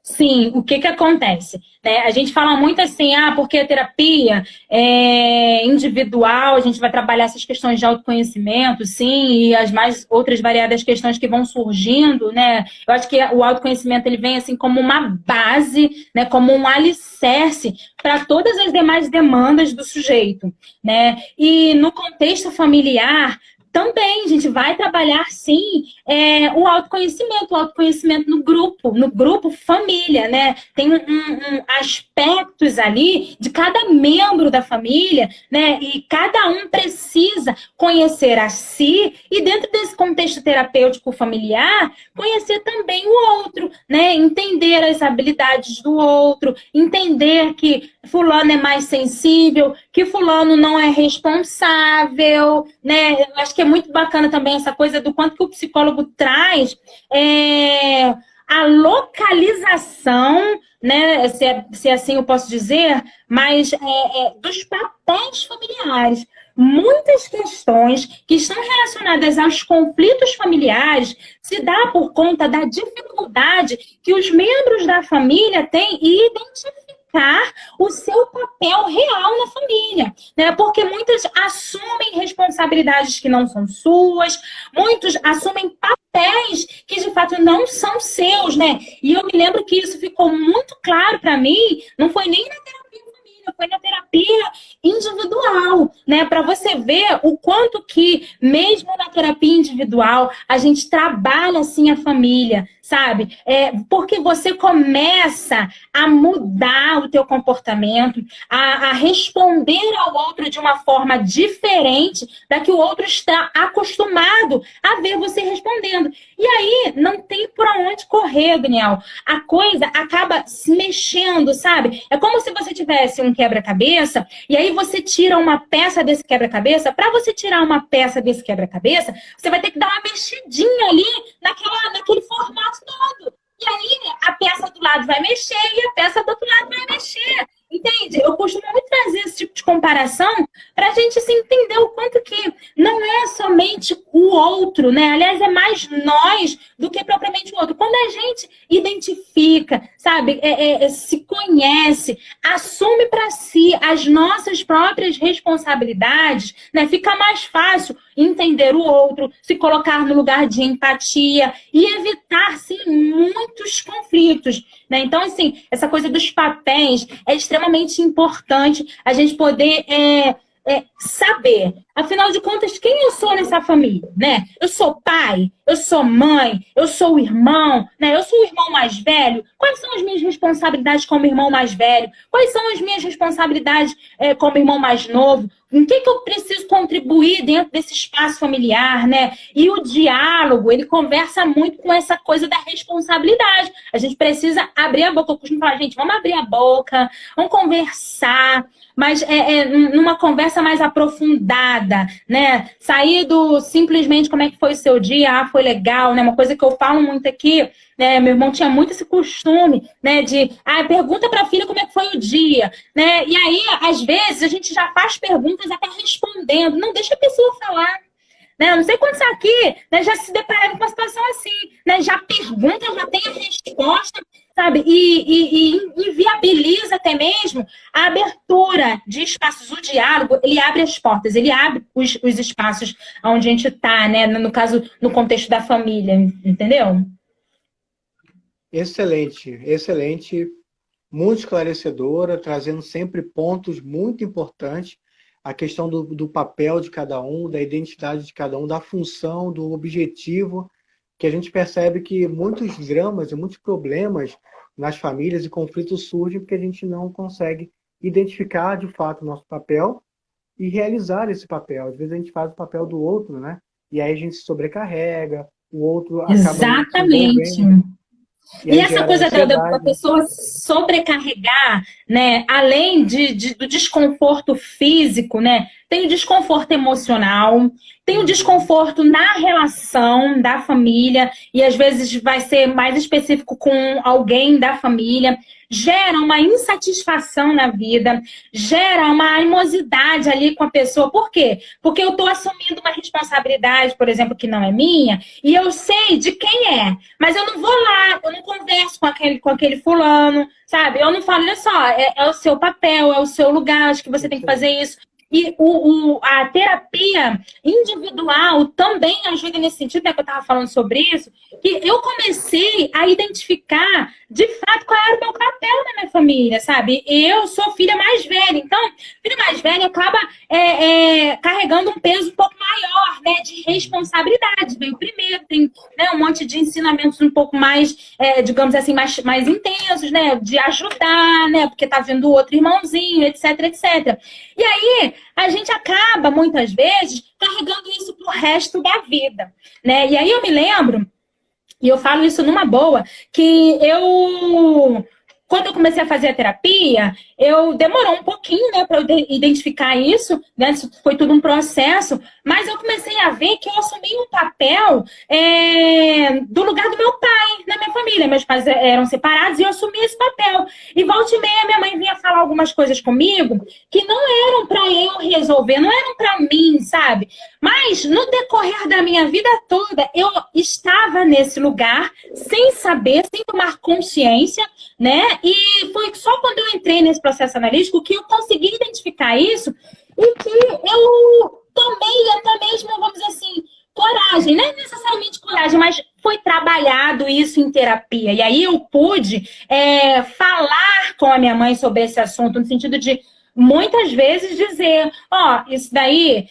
Sim, o que acontece? Né? A gente fala muito assim, porque a terapia é individual, a gente vai trabalhar essas questões de autoconhecimento, sim, e as mais outras variadas questões que vão surgindo, né? Eu acho que o autoconhecimento ele vem assim como uma base, né? Como um alicerce para todas as demais demandas do sujeito, né? E no contexto familiar, também a gente vai trabalhar, sim, o autoconhecimento no grupo família, né? Tem aspectos ali de cada membro da família, né? E cada um precisa conhecer a si e dentro desse contexto terapêutico familiar, conhecer também o outro, né? Entender as habilidades do outro, entender que fulano é mais sensível, que fulano não é responsável, né? Eu acho que é muito bacana também essa coisa do quanto que o psicólogo traz a localização, né? Se assim eu posso dizer, mas dos papéis familiares. Muitas questões que estão relacionadas aos conflitos familiares se dá por conta da dificuldade que os membros da família têm em identificar o seu papel real na família, né? Porque muitos assumem responsabilidades que não são suas, muitos assumem papéis que de fato não são seus, né? E eu me lembro que isso ficou muito claro para mim, não foi nem na terapia família, foi na terapia individual, né? Para você ver o quanto que, mesmo na terapia individual, a gente trabalha assim a família, sabe? Porque você começa a mudar o teu comportamento, a responder ao outro de uma forma diferente da que o outro está acostumado a ver você respondendo. E aí, não tem por onde correr, Daniel. A coisa acaba se mexendo, sabe? É como se você tivesse um quebra-cabeça e aí você tira uma peça desse quebra-cabeça. Para você tirar uma peça desse quebra-cabeça, você vai ter que dar uma mexidinha ali naquele formato todo. E aí a peça do lado vai mexer e a peça do outro lado vai mexer. Entende? Eu costumo muito trazer esse tipo de comparação para a gente se entender o quanto que não é somente o outro, né? Aliás, é mais nós do que propriamente o outro. Quando a gente identifica, sabe, se conhece, assume para si as nossas próprias responsabilidades, né? Fica mais fácil entender o outro, se colocar no lugar de empatia e evitar, sim, muitos conflitos, né? Então, assim, essa coisa dos papéis é extremamente importante a gente poder saber, afinal de contas, quem eu sou nessa família, né? Eu sou pai, eu sou mãe, eu sou irmão, né? Eu sou o irmão mais velho. Quais são as minhas responsabilidades como irmão mais velho? Quais são as minhas responsabilidades como irmão mais novo? Em que eu preciso contribuir dentro desse espaço familiar, né? E o diálogo, ele conversa muito com essa coisa da responsabilidade. A gente precisa abrir a boca. Eu costumo falar, gente, vamos abrir a boca, vamos conversar, mas numa conversa mais aprofundada, né? Sair do simplesmente como é que foi o seu dia, foi legal, né? Uma coisa que eu falo muito aqui, né? Meu irmão tinha muito esse costume, né? De pergunta para a filha como é que foi o dia, né? E aí, às vezes, a gente já faz perguntas até respondendo. Não deixa a pessoa falar. Né? Eu não sei quantos aqui, né, já se depararam com uma situação assim, né? Já pergunta, já tem a resposta, sabe? E inviabiliza até mesmo a abertura de espaços. O diálogo, ele abre as portas, ele abre os espaços onde a gente está, né? No caso, no contexto da família, entendeu? Excelente, excelente, muito esclarecedora, trazendo sempre pontos muito importantes, a questão do papel de cada um, da identidade de cada um, da função, do objetivo, que a gente percebe que muitos dramas e muitos problemas nas famílias e conflitos surgem porque a gente não consegue identificar de fato o nosso papel e realizar esse papel. Às vezes a gente faz o papel do outro, né? E aí a gente se sobrecarrega, o outro acaba Exatamente. E essa coisa da pessoa sobrecarregar, né? Além do desconforto físico, né? Tem o desconforto emocional, tem o desconforto na relação da família, e às vezes vai ser mais específico com alguém da família. Gera uma insatisfação na vida, gera uma animosidade ali com a pessoa. Por quê? Porque eu estou assumindo uma responsabilidade, por exemplo, que não é minha, e eu sei de quem é, mas eu não vou lá, eu não converso com aquele fulano, sabe? Eu não falo, olha só, é o seu papel, é o seu lugar, acho que você tem que fazer isso. E a terapia individual também ajuda nesse sentido, né, que eu estava falando sobre isso, que eu comecei a identificar, de fato, qual era o meu papel na minha família, sabe? Eu sou filha mais velha, então, filha mais velha acaba carregando um peso um pouco maior, né, de responsabilidade. Veio primeiro, tem, né, um monte de ensinamentos um pouco mais, digamos assim, mais intensos, né, de ajudar, né, porque tá vindo outro irmãozinho, etc, etc. E aí, a gente acaba, muitas vezes, carregando isso pro resto da vida, né? E aí eu me lembro, e eu falo isso numa boa, que quando eu comecei a fazer a terapia, demorou um pouquinho, né, para eu identificar isso, né? Isso foi tudo um processo, mas eu comecei a ver que eu assumi um papel do lugar do meu pai na minha família. Meus pais eram separados e eu assumi esse papel. E volta e meia, minha mãe vinha falar algumas coisas comigo que não eram para eu resolver, não eram para mim, sabe? Mas no decorrer da minha vida toda, eu estava nesse lugar sem saber, sem tomar consciência, né? E foi só quando eu entrei nesse processo analítico que eu consegui identificar isso e que eu tomei até mesmo, vamos dizer assim, coragem, não é necessariamente coragem, mas foi trabalhado isso em terapia. E aí eu pude falar com a minha mãe sobre esse assunto, no sentido de muitas vezes dizer, isso daí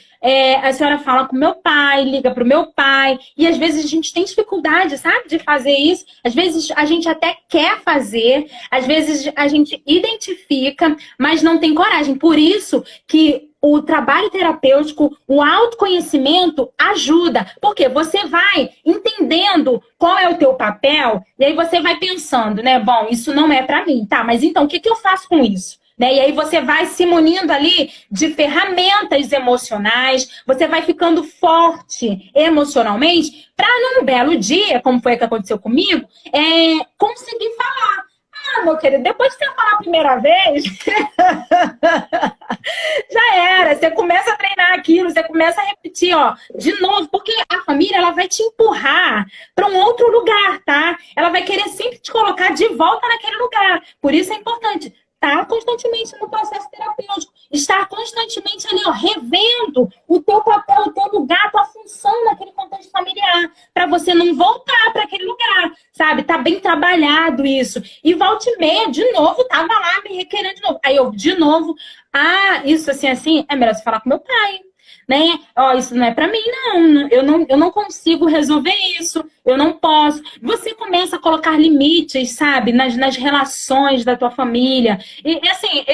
a senhora fala com meu pai, liga para o meu pai, e às vezes a gente tem dificuldade, sabe, de fazer isso, às vezes a gente até quer fazer, às vezes a gente identifica, mas não tem coragem. Por isso que o trabalho terapêutico, o autoconhecimento ajuda, porque você vai entendendo qual é o teu papel, e aí você vai pensando, né, bom, isso não é para mim, tá, mas então o que eu faço com isso? Né? E aí você vai se munindo ali de ferramentas emocionais, você vai ficando forte emocionalmente para num belo dia, como foi que aconteceu comigo, conseguir falar. Meu querido, depois que você falar a primeira vez, já era. Você começa a treinar aquilo, você começa a repetir, de novo, porque a família, ela vai te empurrar para um outro lugar, tá? Ela vai querer sempre te colocar de volta naquele lugar. Por isso é importante estar constantemente no processo terapêutico, estar constantemente ali, revendo o teu papel, o teu lugar, a tua função naquele contexto familiar, para você não voltar para aquele lugar, sabe? Tá bem trabalhado isso. E volta e meia, de novo, tava lá me requerendo de novo. Aí eu, de novo, isso assim, é melhor você falar com meu pai. Né? Isso não é para mim, não. Eu não consigo resolver isso, eu não posso. Você começa a colocar limites, sabe, nas relações da tua família. E assim,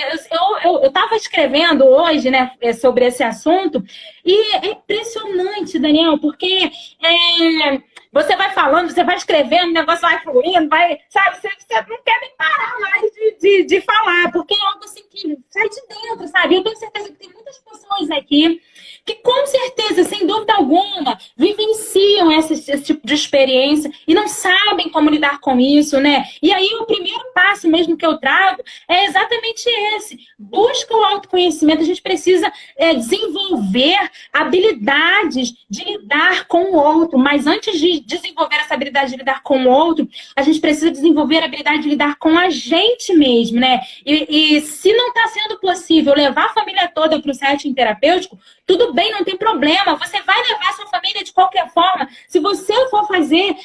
eu tava escrevendo hoje, né, sobre esse assunto, e é impressionante, Daniel, porque você vai falando, você vai escrevendo, o negócio vai fluindo, sabe, você não quer nem parar mais de falar, porque é algo assim que sai de dentro, sabe? Eu tenho certeza que tem muitas pessoas aqui que com certeza, sem dúvida alguma, vivenciam esse tipo de experiência e não sabem como lidar com isso, né? E aí o primeiro passo mesmo que eu trago é exatamente esse. Busca o autoconhecimento, a gente precisa desenvolver habilidades de lidar com o outro, mas antes de desenvolver essa habilidade de lidar com o outro, a gente precisa desenvolver a habilidade de lidar com a gente mesmo, né? E se não está sendo possível levar a família toda para o setting terapêutico, tudo bem, não tem problema. Você vai levar sua família de qualquer forma. Se você for fazer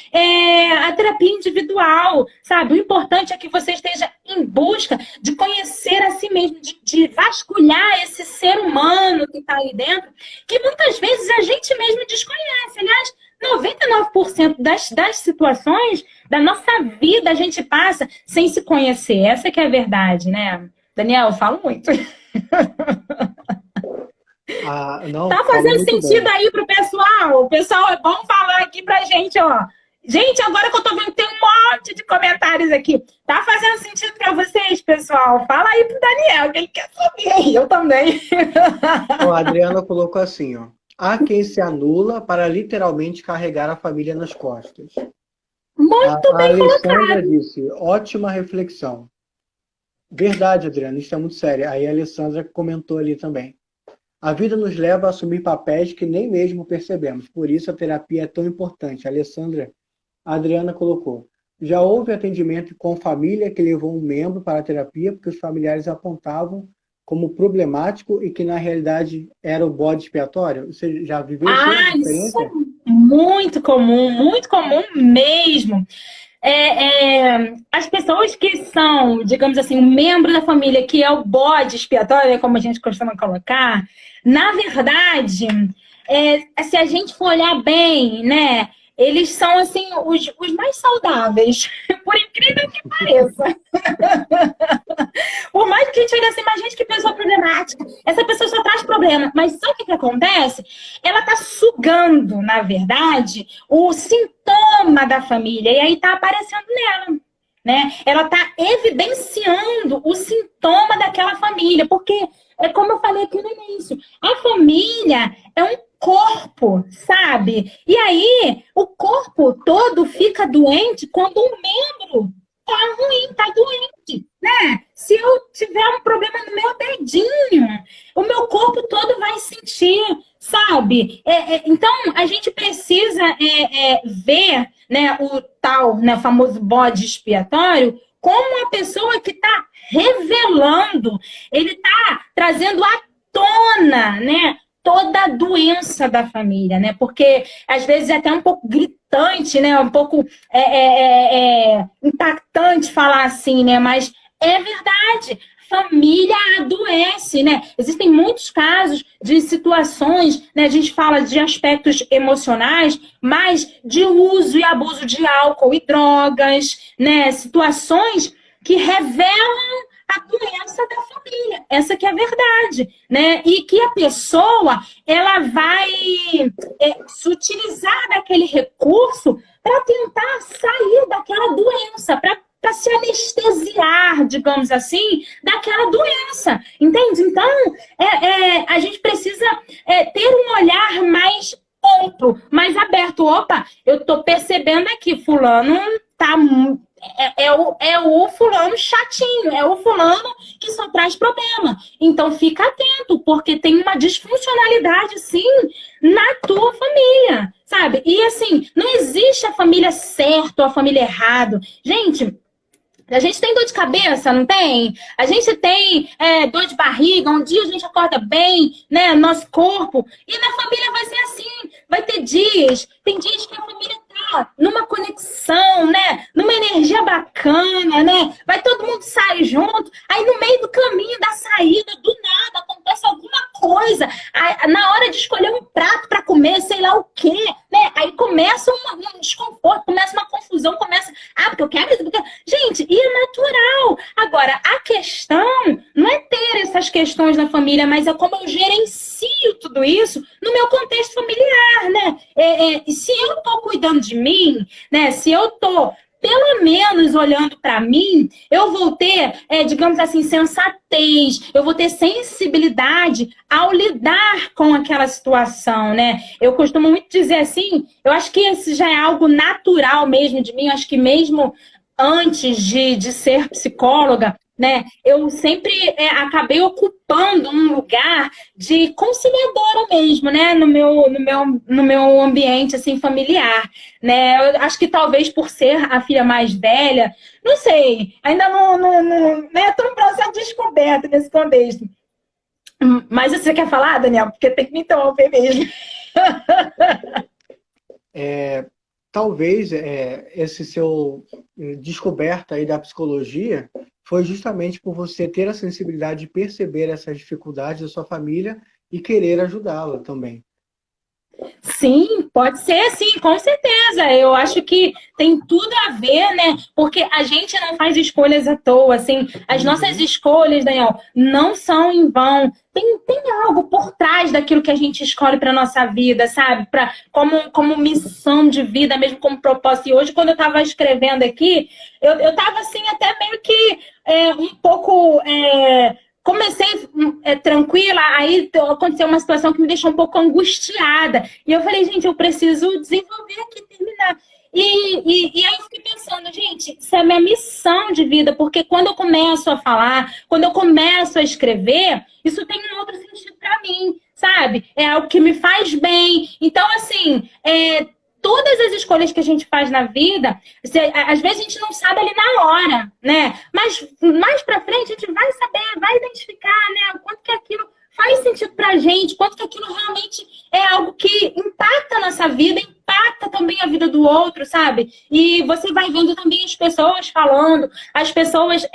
a terapia individual, sabe? O importante é que você esteja em busca de conhecer a si mesmo, de vasculhar esse ser humano que está aí dentro, que muitas vezes a gente mesmo desconhece. Aliás, 99% das situações da nossa vida a gente passa sem se conhecer. Essa que é a verdade, né? Daniel, eu falo muito. Não, tá fazendo sentido bem aí pro pessoal? O pessoal é bom falar aqui pra gente, Gente, agora que eu tô vendo, tem um monte de comentários aqui. Tá fazendo sentido pra vocês, pessoal? Fala aí pro Daniel, que ele quer saber. Eu também. A Adriana colocou assim, há quem se anula para literalmente carregar a família nas costas. Muito bem Alessandra colocado. disse, ótima reflexão. Verdade, Adriana, isso é muito sério. Aí a Alessandra comentou ali também. A vida nos leva a assumir papéis que nem mesmo percebemos. Por isso a terapia é tão importante. A Adriana colocou. Já houve atendimento com família que levou um membro para a terapia porque os familiares apontavam como problemático e que na realidade era o bode expiatório? Você já viveu essa experiência? Isso é muito comum mesmo. As pessoas que são, digamos assim, um membro da família que é o bode expiatório, como a gente costuma colocar, na verdade, se a gente for olhar bem, né? Eles são, assim, os mais saudáveis, por incrível que pareça. Por mais que a gente olhe assim, mas gente, que pessoa problemática. Essa pessoa só traz problema. Mas sabe o que acontece? Ela tá sugando, na verdade, o sintoma da família. E aí tá aparecendo nela. Né? Ela está evidenciando o sintoma daquela família, porque é como eu falei aqui no início, a família é um corpo, sabe? E aí o corpo todo fica doente quando um membro tá ruim, tá doente, né? Se eu tiver um problema no meu dedinho, o meu corpo todo vai sentir, sabe? Então, a gente precisa ver, né, o tal, né, famoso bode expiatório como uma pessoa que está revelando, ele está trazendo à tona, né, toda a doença da família, né? Porque às vezes é até um pouco gritante, né? Um pouco impactante falar assim, né? Mas é verdade. Família adoece, né? Existem muitos casos de situações, né? A gente fala de aspectos emocionais, mas de uso e abuso de álcool e drogas, né? Situações que revelam a doença da família. Essa que é a verdade, né? E que a pessoa, ela vai se utilizar daquele recurso para tentar sair daquela doença, para se anestesiar, digamos assim, daquela doença, entende? Então, a gente precisa ter um olhar mais amplo, mais aberto. Opa, eu tô percebendo aqui, fulano tá... o fulano chatinho, é o fulano que só traz problema. Então, fica atento, porque tem uma disfuncionalidade, sim, na tua família, sabe? E, assim, não existe a família certa ou a família errada. Gente... A gente tem dor de cabeça, não tem? A gente tem dor de barriga, um dia a gente acorda bem, né? Nosso corpo. E na família vai ser assim. Vai ter dias. Tem dias que a família tá numa conexão, né? Numa energia bacana, né? Vai todo mundo sair junto. Aí no meio do caminho, da saída, do nada, acontece alguma coisa. Aí, na hora de escolher um prato para comer, sei lá o quê, né? Aí começa um desconforto, começa uma confusão, começa... porque eu quero isso, porque... Gente, e é natural. Agora, a questão não é ter essas questões na família, mas é como eu gerencio tudo isso no meu contexto familiar, né? Se eu tô cuidando de mim, né? Se eu tô pelo menos olhando para mim, eu vou ter, digamos assim, sensatez, eu vou ter sensibilidade ao lidar com aquela situação, né? Eu costumo muito dizer assim, eu acho que esse já é algo natural mesmo de mim, eu acho que mesmo antes de ser psicóloga, né, eu sempre acabei ocupando um lugar de conciliadora mesmo, né, no meu ambiente assim familiar, né. Eu acho que talvez por ser a filha mais velha, não sei, ainda não né, estou em processo de descoberta nesse contexto. Mas você quer falar, Daniel? Porque tem que me interromper mesmo. Talvez esse seu descoberta aí da psicologia foi justamente por você ter a sensibilidade de perceber essas dificuldades da sua família e querer ajudá-la também. Sim, pode ser, sim, com certeza. Eu acho que tem tudo a ver, né? Porque a gente não faz escolhas à toa, assim. As nossas escolhas, Daniel, não são em vão. Tem algo por trás daquilo que a gente escolhe para nossa vida, sabe? Como missão de vida, mesmo como propósito. E hoje, quando eu estava escrevendo aqui, eu estava assim, até meio que um pouco... Comecei tranquila, aí aconteceu uma situação que me deixou um pouco angustiada. E eu falei, gente, eu preciso desenvolver aqui, terminar. E aí eu fiquei pensando, gente, isso é minha missão de vida, porque quando eu começo a falar, quando eu começo a escrever, isso tem um outro sentido para mim, sabe? É algo que me faz bem. Então, assim, todas as escolhas que a gente faz na vida, às vezes a gente não sabe ali na hora, né? Mas mais pra frente a gente vai saber, vai identificar, né? Quanto que aquilo faz sentido pra gente, quanto que aquilo realmente é algo que impacta a nossa vida, impacta também a vida do outro, sabe? E você vai vendo também as pessoas falando, as pessoas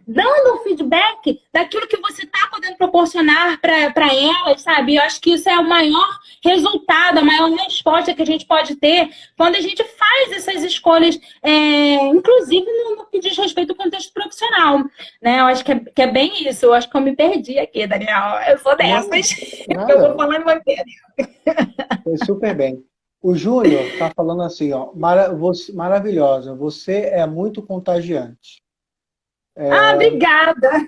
dando feedback daquilo que você está podendo proporcionar para elas, sabe? Eu acho que isso é o maior resultado, a maior resposta que a gente pode ter quando a gente faz essas escolhas, inclusive no que diz respeito ao contexto profissional, né? Eu acho que é bem isso. Eu acho que eu me perdi aqui, Daniel. Eu sou dessas. Eu vou falando uma vez. Foi super bem. O Júnior está falando assim, ó, maravilhosa, você é muito contagiante. Obrigada!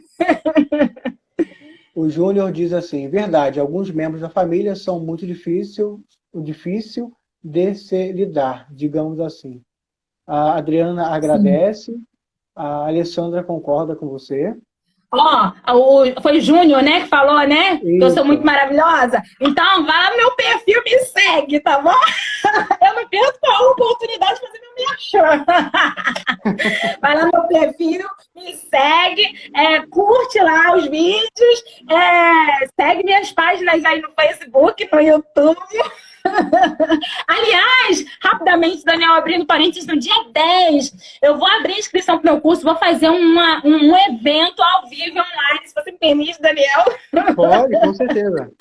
O Júnior diz assim, verdade, alguns membros da família são muito difícil de se lidar, digamos assim. A Adriana agradece, a Alessandra concorda com você. Foi o Júnior, né, que falou, né? Isso. Eu sou muito maravilhosa. Então, vai lá no meu perfil, me segue, tá bom? Eu não perco a oportunidade de fazer meu merchan. Vai lá no meu perfil, me segue, curte lá os vídeos, segue minhas páginas aí no Facebook, no YouTube. Aliás, rapidamente, Daniel, abrindo parênteses, no dia 10, eu vou abrir a inscrição para o meu curso, vou fazer um evento ao vivo online, se você me permite, Daniel. Pode, com certeza.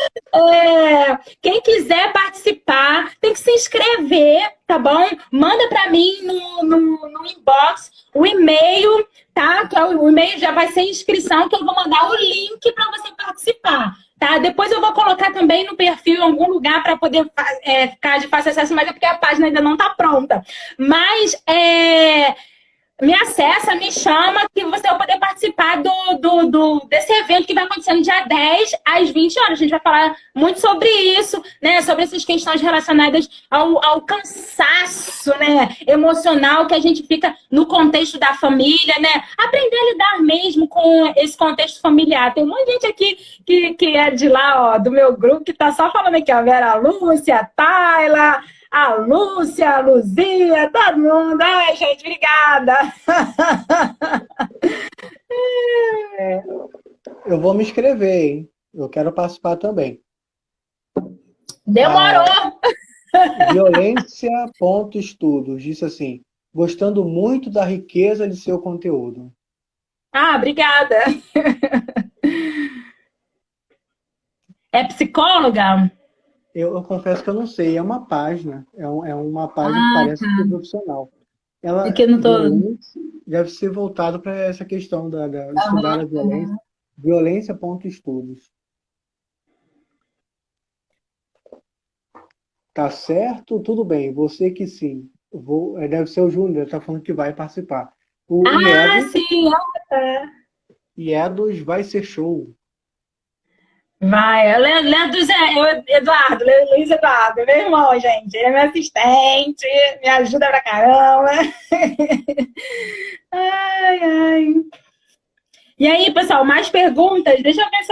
Quem quiser participar, tem que se inscrever, tá bom? Manda para mim no inbox o e-mail, tá? Que o e-mail já vai ser inscrição, que eu vou mandar o link para você participar. Tá? Depois eu vou colocar também no perfil em algum lugar para poder ficar de fácil acesso, mas é porque a página ainda não está pronta. Mas me acessa, me chama, que você vai poder participar desse evento que vai acontecer no dia 10 às 20 horas. A gente vai falar muito sobre isso, né? Sobre essas questões relacionadas ao cansaço, né? Emocional que a gente fica no contexto da família, né? Aprender a lidar mesmo com esse contexto familiar. Tem um monte de gente aqui que é de lá, ó, do meu grupo, que tá só falando aqui, ó, Vera Lúcia, Tayla, a Lúcia, a Luzia, todo mundo. Ai, gente, obrigada. Eu vou me inscrever, hein? Eu quero participar também. Demorou! Violência.estudos disse assim, gostando muito da riqueza de seu conteúdo. Obrigada. É psicóloga? Eu confesso que eu não sei, é uma página. É uma página que parece que é profissional. Ela deve ser voltado para essa questão de estudar a violência. Violência.estudos. Tá certo? Tudo bem. Você que sim. Deve ser o Júnior, está falando que vai participar. Sim. Iedos vai ser show. Vai, Eduardo, Luiz Eduardo, meu irmão, gente. Ele é meu assistente, me ajuda pra caramba. Ai. E aí, pessoal, mais perguntas? Deixa eu ver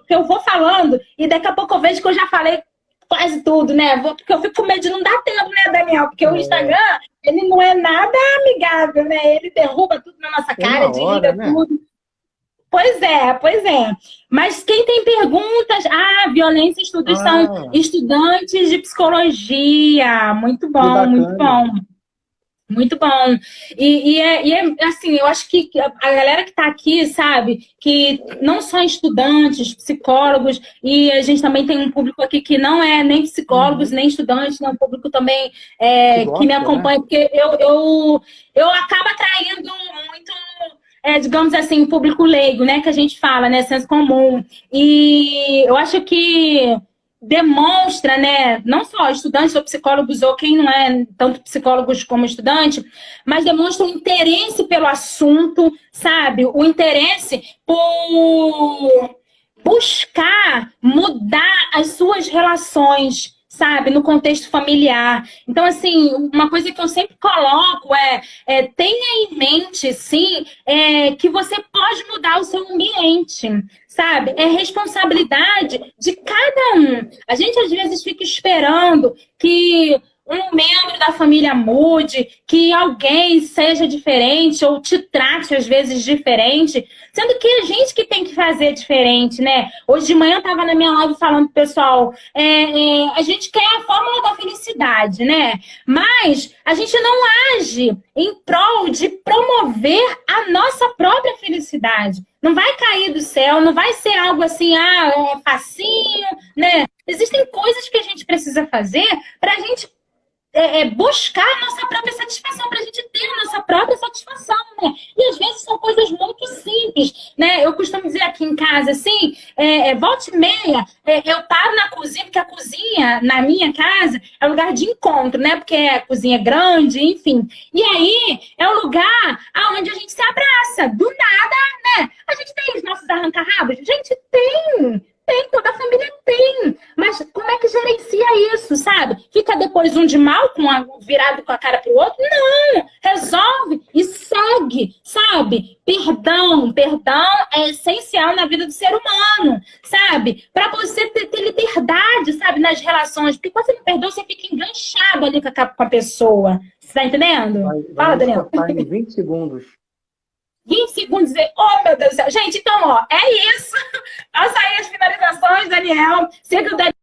se eu vou falando e daqui a pouco eu vejo que eu já falei quase tudo, né? Porque eu fico com medo de não dar tempo, né, Daniel? Porque o Instagram, ele não é nada amigável, né? Ele derruba tudo na nossa cara, desliga tudo. Pois é. Mas quem tem perguntas... Violência e estudos são estudantes de psicologia. Muito bom, muito bom. Muito bom. E assim, eu acho que a galera que está aqui, sabe, que não são estudantes, psicólogos, e a gente também tem um público aqui que não é nem psicólogos, nem estudantes, é um público também que me acompanha, né? Porque eu acabo atraindo muito... digamos assim, o público leigo, né, que a gente fala, né, senso comum. E eu acho que demonstra, né, não só estudantes ou psicólogos ou quem não é tanto psicólogos como estudante, mas demonstra um interesse pelo assunto, sabe? O interesse por buscar mudar as suas relações, sabe, no contexto familiar. Então, assim, uma coisa que eu sempre coloco tenha em mente, sim, que você pode mudar o seu ambiente, sabe? É responsabilidade de cada um. A gente, às vezes, fica esperando que um membro da família mude, que alguém seja diferente ou te trate às vezes diferente, sendo que a gente que tem que fazer diferente, né? Hoje de manhã eu estava na minha live falando pro pessoal, a gente quer a fórmula da felicidade, né? Mas a gente não age em prol de promover a nossa própria felicidade. Não vai cair do céu, não vai ser algo assim, facinho, né? Existem coisas que a gente precisa fazer para a gente buscar a nossa própria satisfação, para a gente ter a nossa própria satisfação, né? E às vezes são coisas muito simples, né? Eu costumo dizer aqui em casa, assim, volta e meia, eu paro na cozinha, porque a cozinha, na minha casa, é um lugar de encontro, né? Porque a cozinha é grande, enfim. E aí, é um lugar onde a gente se abraça, do nada, né? A gente tem os nossos arranca-rabos? Gente, tem, toda a família tem. Mas como é que gerencia isso, sabe? Fica depois um de mal, virado com a cara pro outro? Não! Resolve e segue, sabe? Perdão é essencial na vida do ser humano, sabe? Para você ter liberdade, sabe? Nas relações. Porque quando você não perdoa, você fica enganchado ali com a pessoa. Você tá entendendo? Fala, Daniel. Em 20 segundos. 20 segundos e dizer, oh meu Deus do céu. Gente, então, é isso. Faça aí as finalizações, Daniel. Siga o Daniel.